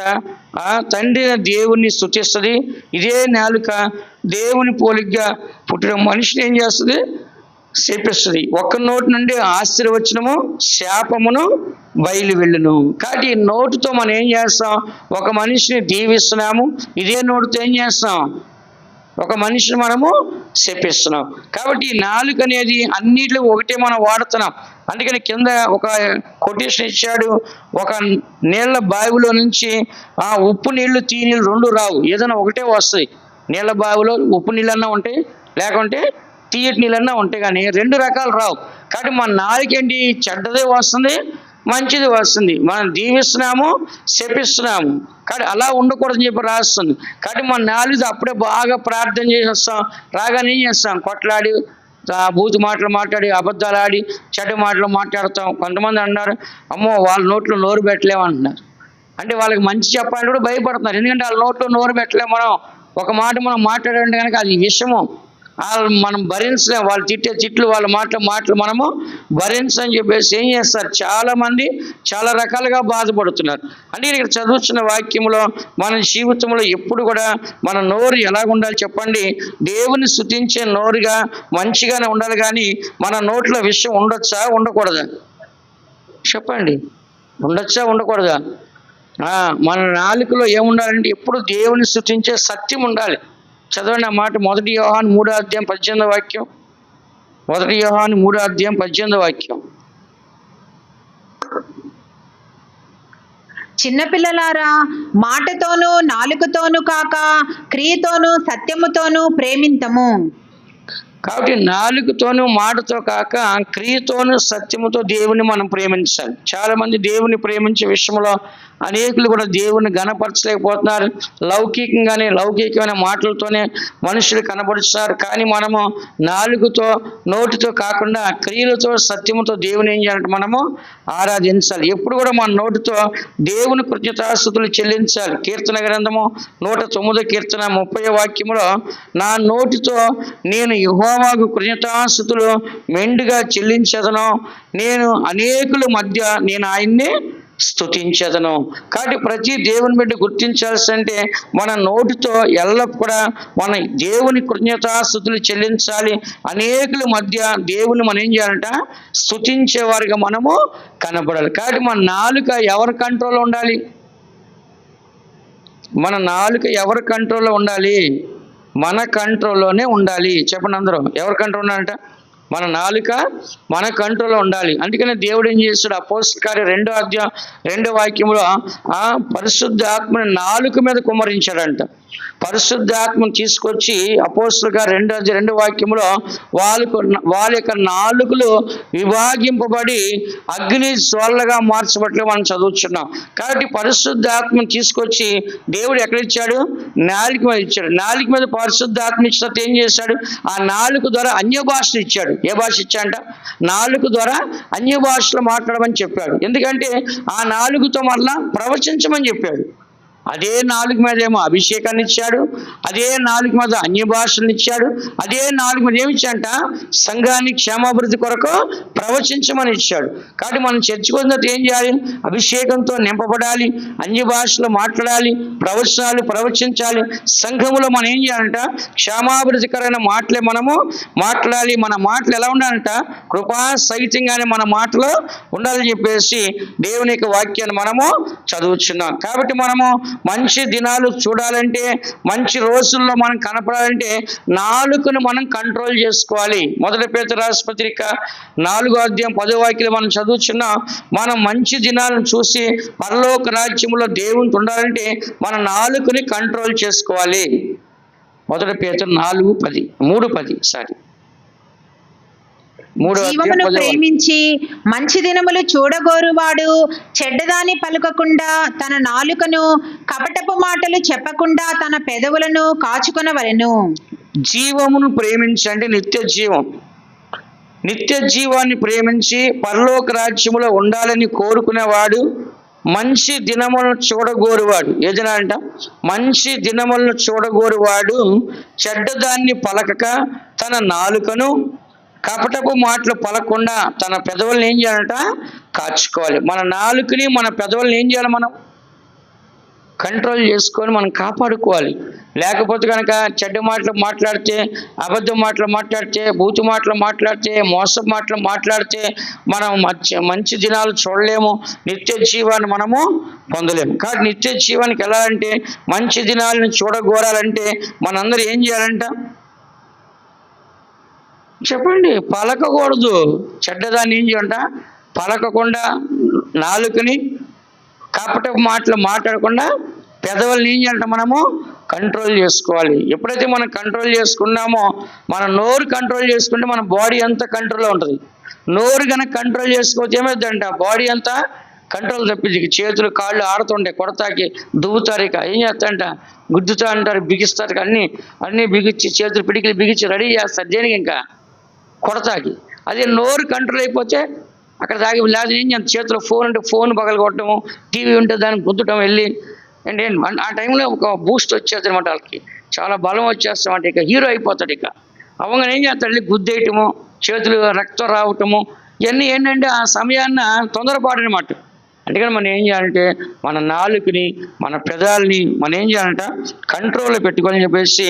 S1: తండ్రి దేవుణ్ణి స్తుతిస్తుంది. ఇదే నాలుక దేవుని పోలికగా పుట్టిన మనిషిని ఏం చేస్తుంది, శపిస్తుంది. ఒక్క నోటి నుండి ఆశీర్వచనము శాపమును బయలు వెళ్ళును. కాబట్టి ఈ నోటితో మనం ఏం చేస్తాం, ఒక మనిషిని దీవిస్తున్నాము. ఇదే నోటితో ఏం చేస్తాం, ఒక మనిషిని మనము శపిస్తున్నాం. కాబట్టి ఈ నాలుక అనేది అన్నిట్లో ఒకటే మనం వాడుతున్నాం. అందుకని కింద ఒక కొటేషన్ ఇచ్చాడు, ఒక నీళ్ళ బావిలో నుంచి ఉప్పు నీళ్లు తీయ నీళ్ళు రెండు రావు, ఏదైనా ఒకటే వస్తాయి. నీళ్ళ బావిలో ఉప్పు నీళ్ళన్నా ఉంటాయి, లేకుంటే తీయటి నీళ్ళన్నా ఉంటాయి, కానీ రెండు రకాలు రావు. కాబట్టి మన నాలుకేంటి, చెడ్డదే వస్తుంది, మంచిది వస్తుంది. మనం దీవిస్తున్నాము, శపిస్తున్నాము. కాబట్టి అలా ఉండకూడదని చెప్పి రాస్తుంది. కాబట్టి మన నాలుగు అప్పుడే బాగా ప్రార్థన చేసేస్తాం, రాగానే ఏం చేస్తాం, కొట్లాడి బూతు మాటలు మాట్లాడి అబద్ధాలు ఆడి చెడ్డ మాటలు మాట్లాడతాం. కొంతమంది అన్నారు, అమ్మో వాళ్ళ నోట్లో నోరు పెట్టలేమంటున్నారు. అంటే వాళ్ళకి మంచి చెప్పాలని కూడా భయపడుతున్నారు, ఎందుకంటే వాళ్ళ నోట్లో నోరు పెట్టలేము. మనం ఒక మాట మనం మాట్లాడాలంటే కనుక అది విషము, వాళ్ళు మనం భరించలేం. వాళ్ళు తిట్టే తిట్లు, వాళ్ళ మాటలు మనము భరించని చెప్పేసి ఏం చేస్తారు, చాలామంది చాలా రకాలుగా బాధపడుతున్నారు. అంటే ఇక్కడ చదువుతున్న వాక్యంలో మన జీవితంలో ఎప్పుడు కూడా మన నోరు ఎలాగ ఉండాలి చెప్పండి, దేవుని స్తుతించే నోరుగా మంచిగానే ఉండాలి. కానీ మన నోట్లో విషయం ఉండొచ్చా ఉండకూడదా చెప్పండి, ఉండొచ్చా ఉండకూడదా? మన నాలుకలో ఏముండాలంటే ఎప్పుడు దేవుని స్తుతించే సత్యం ఉండాలి. చదవండి ఆ మాట, 1 యోహాను 3:18 వాక్యం. 1 యోహాను 3:18 వాక్యం.
S2: చిన్నపిల్లలారా, మాటతోనూ నాలుకతోనూ కాక క్రియతోనూ సత్యముతోనూ ప్రేమింతము.
S1: కాబట్టి నాలుగుతోనూ మాటతో కాక క్రియతోనూ సత్యముతో దేవుని మనం ప్రేమించాలి. చాలా మంది దేవుని ప్రేమించే విషయంలో అనేకులు కూడా దేవుని గణపరచలేకపోతున్నారు. లౌకికమైన మాటలతోనే మనుషులు కనబడుతున్నారు. కానీ మనము నాలుగుతో నోటితో కాకుండా క్రియలతో సత్యముతో దేవుని ఏం చేయాలంటే మనము ఆరాధించాలి. ఎప్పుడు కూడా మన నోటితో దేవుని కృతజ్ఞతాస్తుతులు చెల్లించాలి. కీర్తన గ్రంథము 109 కీర్తన 30 వాక్యములో, నా నోటితో నేను యెహోవాకు కృతజ్ఞతాస్తుతులు మెండుగా చెల్లించదను, నేను అనేకుల మధ్య నేను ఆయన్ని స్తుతించెదను. కాబట్టి ప్రతి దేవుని బిడ్డ గుర్తించాల్సి అంటే మన నోటితో ఎల్లప్పుడూ కూడా మన దేవుని కృతజ్ఞతాస్తుతులు చెల్లించాలి. అనేకుల మధ్య దేవుని మనం ఏం చేయాలంట, స్తుతించేవారిగా మనము కనపడాలి. కాబట్టి మన నాలుక ఎవరి కంట్రోల్లో ఉండాలి? మన నాలుక ఎవరి కంట్రోల్లో ఉండాలి? మన కంట్రోల్లోనే ఉండాలి. చెప్పండి అందరూ, ఎవరి కంట్రోల్ ఉండాలంట? మన నాలుక మన కంట్రోల్లో ఉండాలి. అందుకనే దేవుడు ఏం చేస్తాడు? అపోస్తల కార్యం 2వ అధ్యాయం 2వ వాక్యంలో ఆ పరిశుద్ధ ఆత్మని నాలుక మీద కుమ్మరించాడంట. పరిశుద్ధాత్మను తీసుకొచ్చి అపోస్తల కార్యం 2వ అధ్యాయం 2వ వాక్యంలో వాళ్ళ యొక్క నాలుకలు విభాగింపబడి అగ్ని జ్వాలగా మార్చబట్లే మనం చదువుతున్నాం. కాబట్టి పరిశుద్ధాత్మను తీసుకొచ్చి దేవుడు ఎక్కడిచ్చాడు? నాలుక మీద ఇచ్చాడు. నాలుక మీద పరిశుద్ధాత్మ ఇచ్చిన ఏం చేశాడు? ఆ నాలుక ద్వారా అన్య భాషలు ఇచ్చాడు. ఏ భాష ఇచ్చాడంట? నాలుక ద్వారా అన్య భాషలు మాట్లాడమని చెప్పాడు. ఎందుకంటే ఆ నాలుగుతో మరలా ప్రవచించమని చెప్పాడు. అదే నాలుగు మీద ఏమో అభిషేకాన్ని ఇచ్చాడు, అదే నాలుగు మీద అన్య భాషలను ఇచ్చాడు, అదే నాలుగు మీద ఏమి ఇచ్చాడంట? సంఘానికి క్షేమాభివృద్ధి కొరకు ప్రవచించమని ఇచ్చాడు. కాబట్టి మనం చర్చకొచ్చినట్టు ఏం చేయాలి? అభిషేకంతో నింపబడాలి, అన్య భాషలు మాట్లాడాలి, ప్రవచనాలు ప్రవచించాలి. సంఘములో మనం ఏం చేయాలంట? క్షేమాభివృద్ధికరమైన మాటలే మనము మాట్లాడాలి. మన మాటలు ఎలా ఉండాలంట? కృపా సహితంగానే మన మాటలు ఉండాలని చెప్పేసి దేవుని యొక్క వాక్యాన్ని మనము చదువుతున్నాం. కాబట్టి మనము మంచి దినాలు చూడాలంటే, మంచి రోజుల్లో మనం కనపడాలంటే నాలుకను మనం కంట్రోల్ చేసుకోవాలి. 1 పేతురు రాసిన పత్రిక 4వ అధ్యాయం 10వ వాక్యం మనం చదువుతున్నాం. మనం మంచి దినాలను చూసి పరలోక రాజ్యంలో దేవునితో ఉండాలంటే మన నాలుకని కంట్రోల్ చేసుకోవాలి. 1 పేతురు 3:10
S2: జీవమును ప్రేమించి మంచి దినములు చూడగోరువాడు చెడ్డదాని పలుకకుండా తన నాలుకను, కపటపు మాటలు చెప్పకుండా తన పెదవులను కాచుకొనవలెను.
S1: జీవమును ప్రేమించి అంటే నిత్య జీవం, నిత్య జీవాన్ని ప్రేమించి పరలోక రాజ్యములో ఉండాలని కోరుకునేవాడు మంచి దినములను చూడగోరువాడు. ఏదైనా అంట, మంచి దినములను చూడగోరువాడు చెడ్డదాన్ని పలకక తన నాలుకను, కపటపు మాటలు పలకుండా తన పెదవులను ఏం చేయాలంట? కాచుకోవాలి. మన నాలుకని మన పెదవులను ఏం చేయాలి? మనం కంట్రోల్ చేసుకొని మనం కాపాడుకోవాలి. లేకపోతే కనుక చెడ్డ మాటలు మాట్లాడితే, అబద్ధం మాటలు మాట్లాడితే, బూతు మాటలు మాట్లాడితే, మోసపు మాటలు మాట్లాడితే మనం మంచి దినాలు చూడలేము, నిత్య జీవాన్ని మనము పొందలేము. కాబట్టి నిత్య జీవానికి వెళ్ళాలంటే, మంచి దినాలను చూడగోరాలంటే మనందరూ ఏం చేయాలంట? చెప్పండి. పలకకూడదు. చెడ్డదాన్ని ఏం చేయాలంట? పలకకుండా నాలుకని, కపటపు మాటలు మాట్లాడకుండా పెదవుల్ని ఏం చేయాలంట? మనము కంట్రోల్ చేసుకోవాలి. ఎప్పుడైతే మనం కంట్రోల్ చేసుకున్నామో, మన నోరు కంట్రోల్ చేసుకుంటే మన బాడీ అంతా కంట్రోల్లో ఉంటుంది. నోరు కనుక కంట్రోల్ చేసుకోవచ్చు ఏమైందంట? బాడీ అంతా కంట్రోల్ తప్పించి చేతులు కాళ్ళు ఆడుతుంటాయి, కొడతాకి దువ్వుతారు. ఇక ఏం చేస్తారంట? గుద్దుతా అంటారు, బిగిస్తారు. అన్నీ బిగించి చేతులు పిడికిలు బిగించి రెడీ చేస్తారు. దేనికి? ఇంకా కొడతాకి. అదే నోరు కంట్రోల్ అయిపోతే అక్కడ తాగి లేదు ఏం చేస్తాం? చేతిలో ఫోన్ ఉంటే ఫోన్ పగలు కొట్టడము, టీవీ ఉంటే దానికి గుద్దటం వెళ్ళి అంటే ఆ టైంలో ఒక బూస్ట్ వచ్చేది అనమాట. వాళ్ళకి చాలా బలం వచ్చేస్తామంటే ఇక హీరో అయిపోతాడు. ఇక అవగానే ఏం చేస్తాడు? వెళ్ళి గుద్దేయటము, చేతులు రక్తం రావటము, ఇవన్నీ ఏంటంటే ఆ సమయాన్న తొందరపాటు అనమాట. అందుకని మనం ఏం చేయాలంటే మన నాలుకని, మన పెదాలని మనం ఏం చేయాలంట? కంట్రోల్లో పెట్టుకొని చెప్పేసి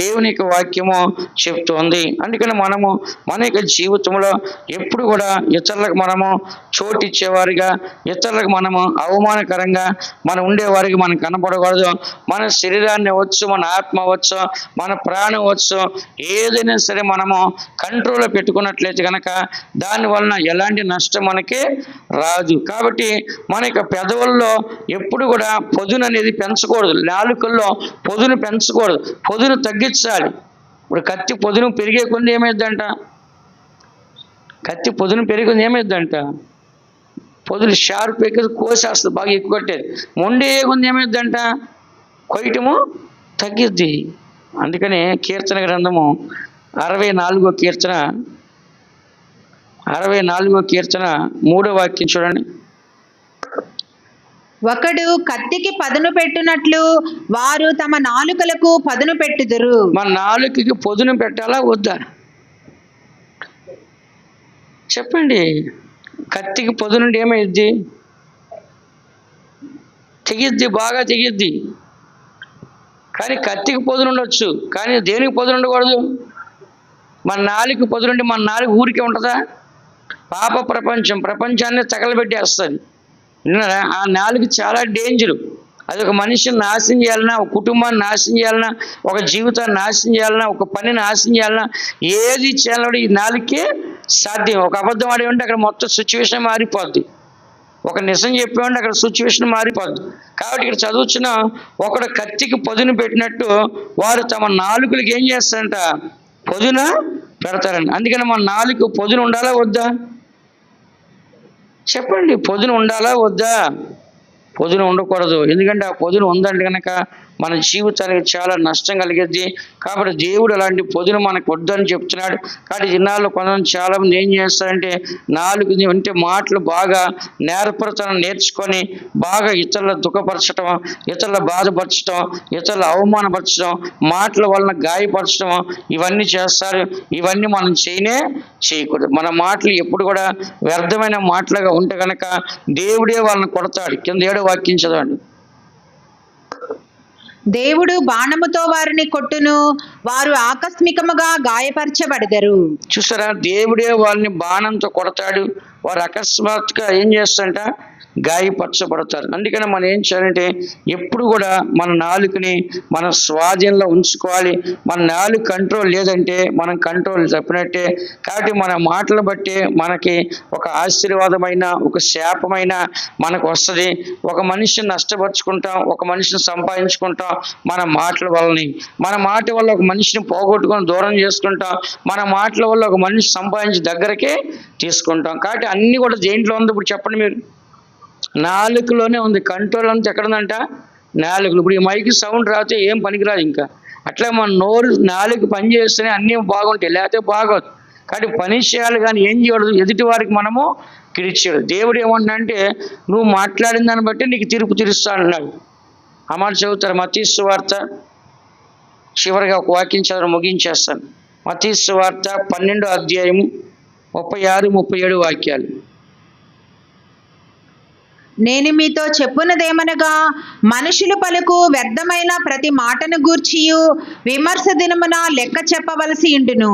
S1: దేవుని యొక్క వాక్యము చెప్తోంది. అందుకని మనము మన యొక్క జీవితంలో ఎప్పుడు కూడా ఇతరులకు మనము చోటు ఇచ్చేవారిగా, ఇతరులకు మనము అవమానకరంగా మనం ఉండేవారికి మనం కనపడకూడదు. మన శరీరాన్ని అవ్వచ్చు, మన ఆత్మ అవ్వచ్చు, మన ప్రాణం అవ్వచ్చు, ఏదైనా సరే మనము కంట్రోల్లో పెట్టుకున్నట్లయితే కనుక దానివలన ఎలాంటి నష్టం మనకి రాదు. కాబట్టి మన యొక్క పెదవుల్లో ఎప్పుడు కూడా పొదును అనేది పెంచకూడదు. నాలుకల్లో పొదును పెంచకూడదు, పొదును తగ్గించాలి. ఇప్పుడు కత్తి పొదును పెరిగే కొంది ఏమైందంట? కత్తి పొదును పెరిగింది ఏమైందంట? పొదులు షార్ప్ ఎక్కి కోసేస్తుంది, బాగా ఎక్కువ కట్టేది. మొండే కొంది ఏమైందంట? కొయ్యటము తగ్గిద్ది. అందుకనే కీర్తన గ్రంథము 64వ కీర్తన 3వ వాక్యం చూడండి.
S2: ఒకడు కత్తికి పదును పెట్టునట్లు వారు తమ నాలుకలకు పదును పెట్టుదురు.
S1: మన నాలుకకి పొదును పెట్టాలా వద్దా? చెప్పండి. కత్తికి పొదునుండి ఏమైంది? తెగిద్ది, బాగా తెగిద్ది. కానీ కత్తికి పొదును ఉండొచ్చు, కానీ దేనికి పొదును ఉండకూడదు? మన నాలుగు పొదునుండి మన నాలుగు ఊరికే ఉంటుందా? పాప ప్రపంచాన్ని తగలబెట్టేస్తుంది. విన్నారా? ఆ నాలుగు చాలా డేంజరు. అది ఒక మనిషిని నాశనం చేయాలన్నా, ఒక కుటుంబాన్ని నాశనం చేయాలన్నా, ఒక జీవితాన్ని నాశనం చేయాలన్నా, ఒక పనిని నాశనం చేయాలన్నా, ఏది చేయాలన్నా ఈ నాలుగుకే సాధ్యం. ఒక అబద్ధం ఆడేమంటే అక్కడ మొత్తం సిచ్యువేషన్ మారిపోద్ది. ఒక నిజం చెప్పేవాడి అక్కడ సిచ్యువేషన్ మారిపోద్ది. కాబట్టి ఇక్కడ చదువుతున్న ఒకడు కత్తికి పొదును పెట్టినట్టు వారు తమ నాలుకలకి ఏం చేస్తారంట? పొదున పెడతారండి. అందుకని మన నాలుగు పొదును ఉండాలా వద్దా? చెప్పండి, పొదును ఉండాలా వద్దా? పొదును ఉండకూడదు. ఎందుకంటే ఆ పొదును ఉందంటే కనుక మన జీవితానికి చాలా నష్టం కలిగిద్ది. కాబట్టి దేవుడు అలాంటి పొదును మనకు వద్దని చెప్తున్నాడు. కాబట్టి దినాల్లో కొంతమంది చాలామంది ఏం చేస్తారంటే నాలుగు అంటే మాటలు బాగా నేర్పరతనం నేర్చుకొని బాగా ఇతరుల దుఃఖపరచడం, ఇతరుల బాధపరచడం, ఇతరుల అవమానపరచడం, మాటల వలన గాయపరచడం, ఇవన్నీ చేస్తారు. ఇవన్నీ మనం చేయకూడదు. మన మాటలు ఎప్పుడు కూడా వ్యర్థమైన మాటలుగా ఉంటే కనుక దేవుడే వాళ్ళని కొడతాడు. కింద 7వ వాక్యం చదవండి.
S2: దేవుడు బాణముతో వారిని కొట్టును, వారు ఆకస్మికముగా గాయపరచబడెదరు.
S1: చూసారా? దేవుడే వాళ్ళని బాణంతో కొడతాడు, వారు అకస్మాత్తుగా ఏం చేస్తారంట? గాయపరచబడతారు. అందుకని మనం ఏం చేయాలంటే ఎప్పుడు కూడా మన నాలుకని మన స్వాధీనంలో ఉంచుకోవాలి. మన నాలుగు కంట్రోల్ లేదంటే మనం కంట్రోల్ తప్పినట్టే. కాబట్టి మన మాటలు బట్టి మనకి ఒక ఆశీర్వాదమైన, ఒక శాపమైన మనకు వస్తుంది. ఒక మనిషిని నష్టపరుచుకుంటాం, ఒక మనిషిని సంపాదించుకుంటాం మన మాటల వల్లని. మన మాట వల్ల ఒక మనిషిని పోగొట్టుకొని దూరం చేసుకుంటాం, మన మాటల వల్ల ఒక మనిషి సంపాదించి దగ్గరకే తీసుకుంటాం. కాబట్టి అన్నీ కూడా దేంట్లో ఉంది? ఇప్పుడు చెప్పండి మీరు. నాలుకలోనే ఉంది. కంట్రోల్ అంతా ఎక్కడ ఉందంట? నాలుకలు. ఇప్పుడు ఈ మైక్ సౌండ్ రాతే ఏం పనికిరాదు. ఇంకా అట్లా మన నోరు నాలుగు పని చేస్తేనే అన్నీ బాగుంటాయి, లేకపోతే బాగోదు. కాబట్టి పని చేయాలి, కానీ ఏం చేయకూడదు? ఎదుటి వారికి మనము కిరిచేయడు. దేవుడు ఏమంటున్నాడంటే నువ్వు మాట్లాడిన దాన్ని బట్టి నీకు తీర్పు తీరుస్తా అన్నాడు. ఆ మాట చదువుతారు మత్తయి సువార్త. చివరిగా ఒక వాక్యం చదువు ముగించేస్తాను. మత్తయి సువార్త 12వ అధ్యాయము 36, 37 వాక్యాలు.
S2: నేను మీతో చెప్పున్నదేమనగా, మనుషులు పలుకు వ్యర్థమైన ప్రతి మాటను గూర్చియు విమర్శ దినమున లెక్క చెప్పవలసి ఉండును.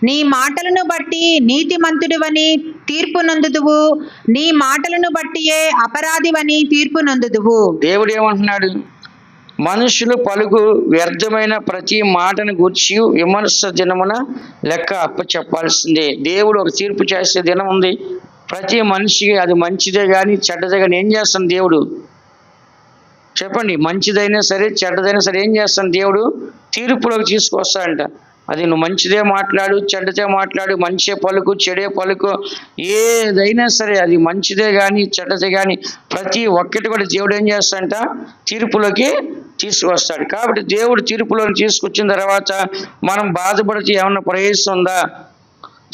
S2: నీ మాటలను బట్టి నీతిమంతుడివని తీర్పు నొందుదువు, నీ మాటలను బట్టియే అపరాధివని తీర్పు నొందుదువు.
S1: దేవుడు ఏమంటున్నాడు? మనుషులు పలుకు వ్యర్థమైన ప్రతి మాటను గూర్చి విమర్శ దినమున లెక్క అప్పచెప్పాల్సిందే. దేవుడు ఒక తీర్పు చేసే దినం ఉంది. ప్రతి మనిషికి అది మంచిదే కానీ చెడ్డదే కానీ ఏం చేస్తాను దేవుడు? చెప్పండి. మంచిదైనా సరే చెడ్డదైనా సరే ఏం చేస్తాను దేవుడు? తీర్పులోకి తీసుకొస్తాడంట. అది నువ్వు మంచిదే మాట్లాడు, చెడ్డదే మాట్లాడు, మంచి పలుకు, చెడే పలుకు, ఏదైనా సరే అది మంచిదే కానీ చెడ్డదే కానీ ప్రతి ఒక్కటి కూడా దేవుడు ఏం చేస్తాడంట? తీర్పులోకి తీసుకొస్తాడు. కాబట్టి దేవుడు తీర్పులోకి తీసుకొచ్చిన తర్వాత మనం బాధపడితే ఏమన్నా ప్రయోజనం ఉందా?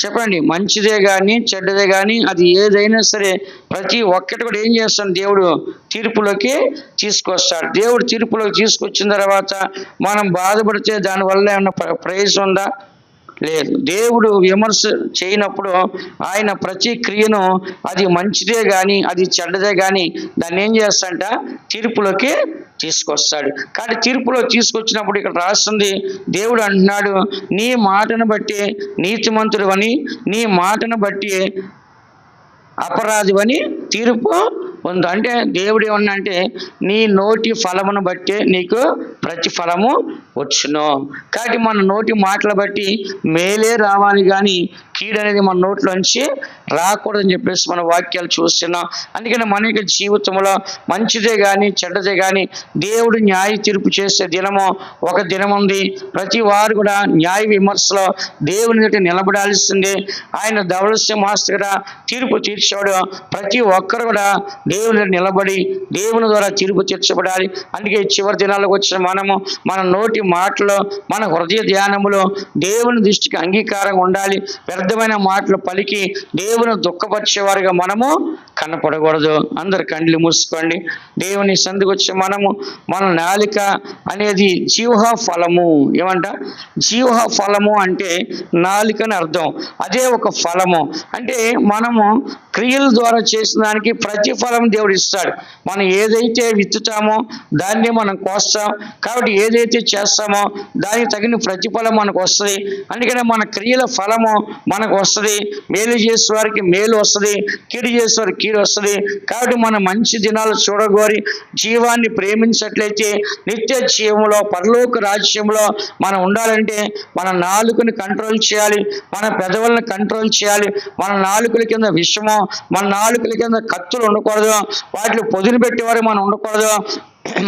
S1: చెప్పండి. మంచిదే కానీ చెడ్డదే కానీ అది ఏదైనా సరే ప్రతి ఒక్కటి కూడా ఏం చేస్తాడు? దేవుడు తీర్పులోకి తీసుకొస్తాడు. దేవుడు తీర్పులోకి తీసుకొచ్చిన తర్వాత మనం బాధపడితే దానివల్ల ఏమన్నా ప్రయోజనం ఉందా? లేదు. దేవుడు విమర్శ చేయనప్పుడు ఆయన ప్రతి క్రియను అది మంచిదే కానీ అది చెడ్డదే కానీ దాన్ని ఏం చేస్తాడంట? తీర్పులోకి తీసుకొస్తాడు. కానీ తీర్పులో తీసుకొచ్చినప్పుడు ఇక్కడ రాస్తుంది, దేవుడు అంటున్నాడు నీ మాటను బట్టి నీతిమంతుడు అని, నీ మాటను బట్టి అపరాధివని తీర్పు ఉంది. అంటే దేవుడు ఏమన్నంటే నీ నోటి ఫలమును బట్టి నీకు ప్రతిఫలము వచ్చును. కాబట్టి మన నోటి మాటలు బట్టి మేలే రావాలి కానీ కీడు అనేది మన నోట్లోంచి రాకూడదని చెప్పేసి మన వాక్యాలు చూస్తున్నాం. అందుకని మన యొక్క జీవితంలో మంచిదే కానీ చెడ్డదే కానీ దేవుడు న్యాయ తీర్పు చేసే దినము ఒక దినం ఉంది. ప్రతి వారు కూడా న్యాయ విమర్శలో దేవుని దగ్గర నిలబడాల్సిందే. ఆయన ధవళ సింహాసనం తీర్పు తీర్చాడు. ప్రతి ఒక్కరు కూడా దేవుని దగ్గర నిలబడి దేవుని ద్వారా తీర్పు తీర్చబడాలి. అందుకే చివరి దినాలకు వచ్చిన మనము మన నోటి మాటలు మన హృదయ ధ్యానములో దేవుని దృష్టికి అంగీకారంగా ఉండాలి. వ్యర్థమైన మాటలు పలికి దేవుని దుఃఖపరిచేవారుగా మనము కనపడకూడదు. అందరు కండ్లు మూసుకోండి. దేవుని సందుకు వచ్చే మన నాలిక అనేది జీవ ఫలము. ఏమంట? జీవ ఫలము అంటే నాలికని అర్థం. అదే ఒక ఫలము అంటే మనము క్రియల ద్వారా చేసిన దానికి ప్రతిఫలం దేవుడు ఇస్తాడు. మనం ఏదైతే విత్తుతామో దాన్ని మనం కోస్తాం. కాబట్టి ఏదైతే చేస్తామో దానికి తగిన ప్రతిఫలం మనకు వస్తుంది. అందుకనే మన క్రియల ఫలము మనకు వస్తుంది. మేలు చేసే వారికి మేలు వస్తుంది, కీడు చేసే వారికి కీడు వస్తుంది. కాబట్టి మన మంచి దినాలు చూడగోరి జీవాన్ని ప్రేమించట్లయితే నిత్య జీవంలో పరలోక రాజ్యంలో మనం ఉండాలంటే మన నాలుకని కంట్రోల్ చేయాలి, మన పెదవులను కంట్రోల్ చేయాలి. మన నాలుకల కింద విషము, మన నాలుకల కింద కత్తులు ఉండకూడదు, వాటిని పొదిలి పెట్టేవారు మనం ఉండకూడదు.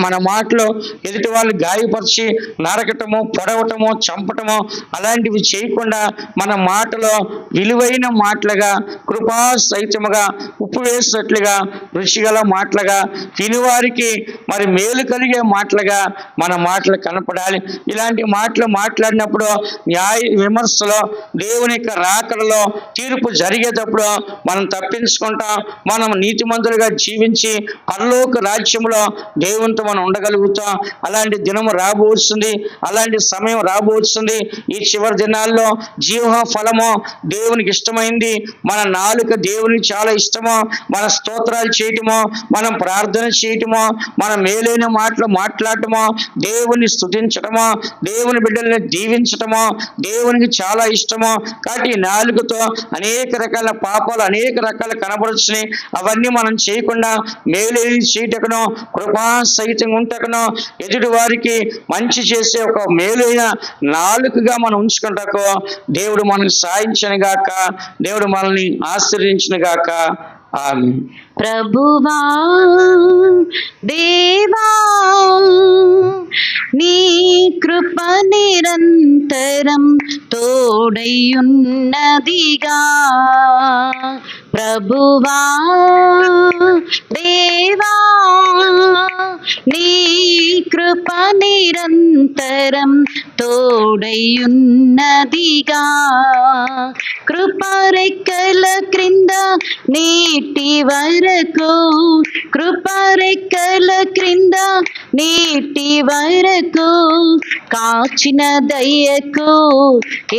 S1: మన మాటలో ఎదుటి వాళ్ళు గాయపరిచి నరకటము, పొడవటము, చంపటము అలాంటివి చేయకుండా మన మాటలో విలువైన మాటలుగా, కృపా సహితముగా, ఉప్పు వేసినట్లుగా, రుచిగల మాటలుగా, తినివారికి మరి మేలు కలిగే మాటలుగా మన మాటలు కనపడాలి. ఇలాంటి మాటలు మాట్లాడినప్పుడు న్యాయ విమర్శలో, దేవుని యొక్క రాకడలో, తీర్పు జరిగేటప్పుడు మనం తప్పించుకుంటాం. మనం నీతిమంతులుగా జీవించి పరలోక రాజ్యంలో దేవునితో మనం ఉండగలుగుతాం. అలాంటి దినము రాబోతుంది, అలాంటి సమయం రాబోతుంది. ఈ చివరి దినాల్లో జీవ ఫలము దేవునికి ఇష్టమైంది. మన నాలుక దేవునికి చాలా ఇష్టము. మన స్తోత్రాలు చేయటము, మనం ప్రార్థన చేయటము, మన మేలైన మాటలు మాట్లాడటము, దేవుని స్తుతించటము, దేవుని బిడ్డల్ని దీవించటము దేవునికి చాలా ఇష్టము. కాబట్టి ఈ నాలుకతో అనేక రకాల పాపాలు అనేక రకాల కనబడుతున్నాయి. అవన్నీ మనం చేయకుండా మేలైన చేయటకును, కృపా సహితంగా ఉంటకును, ఎదుటి వారికి మంచి చేసే ఒక మేలైన నాలుకగా మనం ఉంచుకుంటాకో దేవుడు మనల్ని సాయించను గాక, దేవుడు మనల్ని ఆశీర్వదించును గాక. ఆమేన్.
S2: ప్రభువా దేవా నీ కృప నిరంతరం తోడైయున్నదిగా. ప్రభువా దేవా నీ కృప నిరంతరం తోడైయున్నదిగా. కృపరెక్కల క్రింద నీటి వరకు, కృపరెక్కల క్రింద నీటి వరకు కాచిన దయ్యకు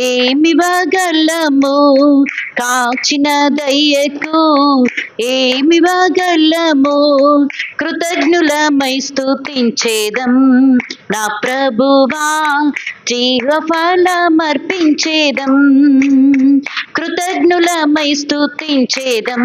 S2: ఏమివ్వగలము, కాచిన దయ్యకు ఏమివ్వగలము. కృతజ్ఞులమై స్తుతించేదం నా ప్రభువా, జీవఫలమర్పించేదం. కృతజ్ఞులమై స్తుతించేదం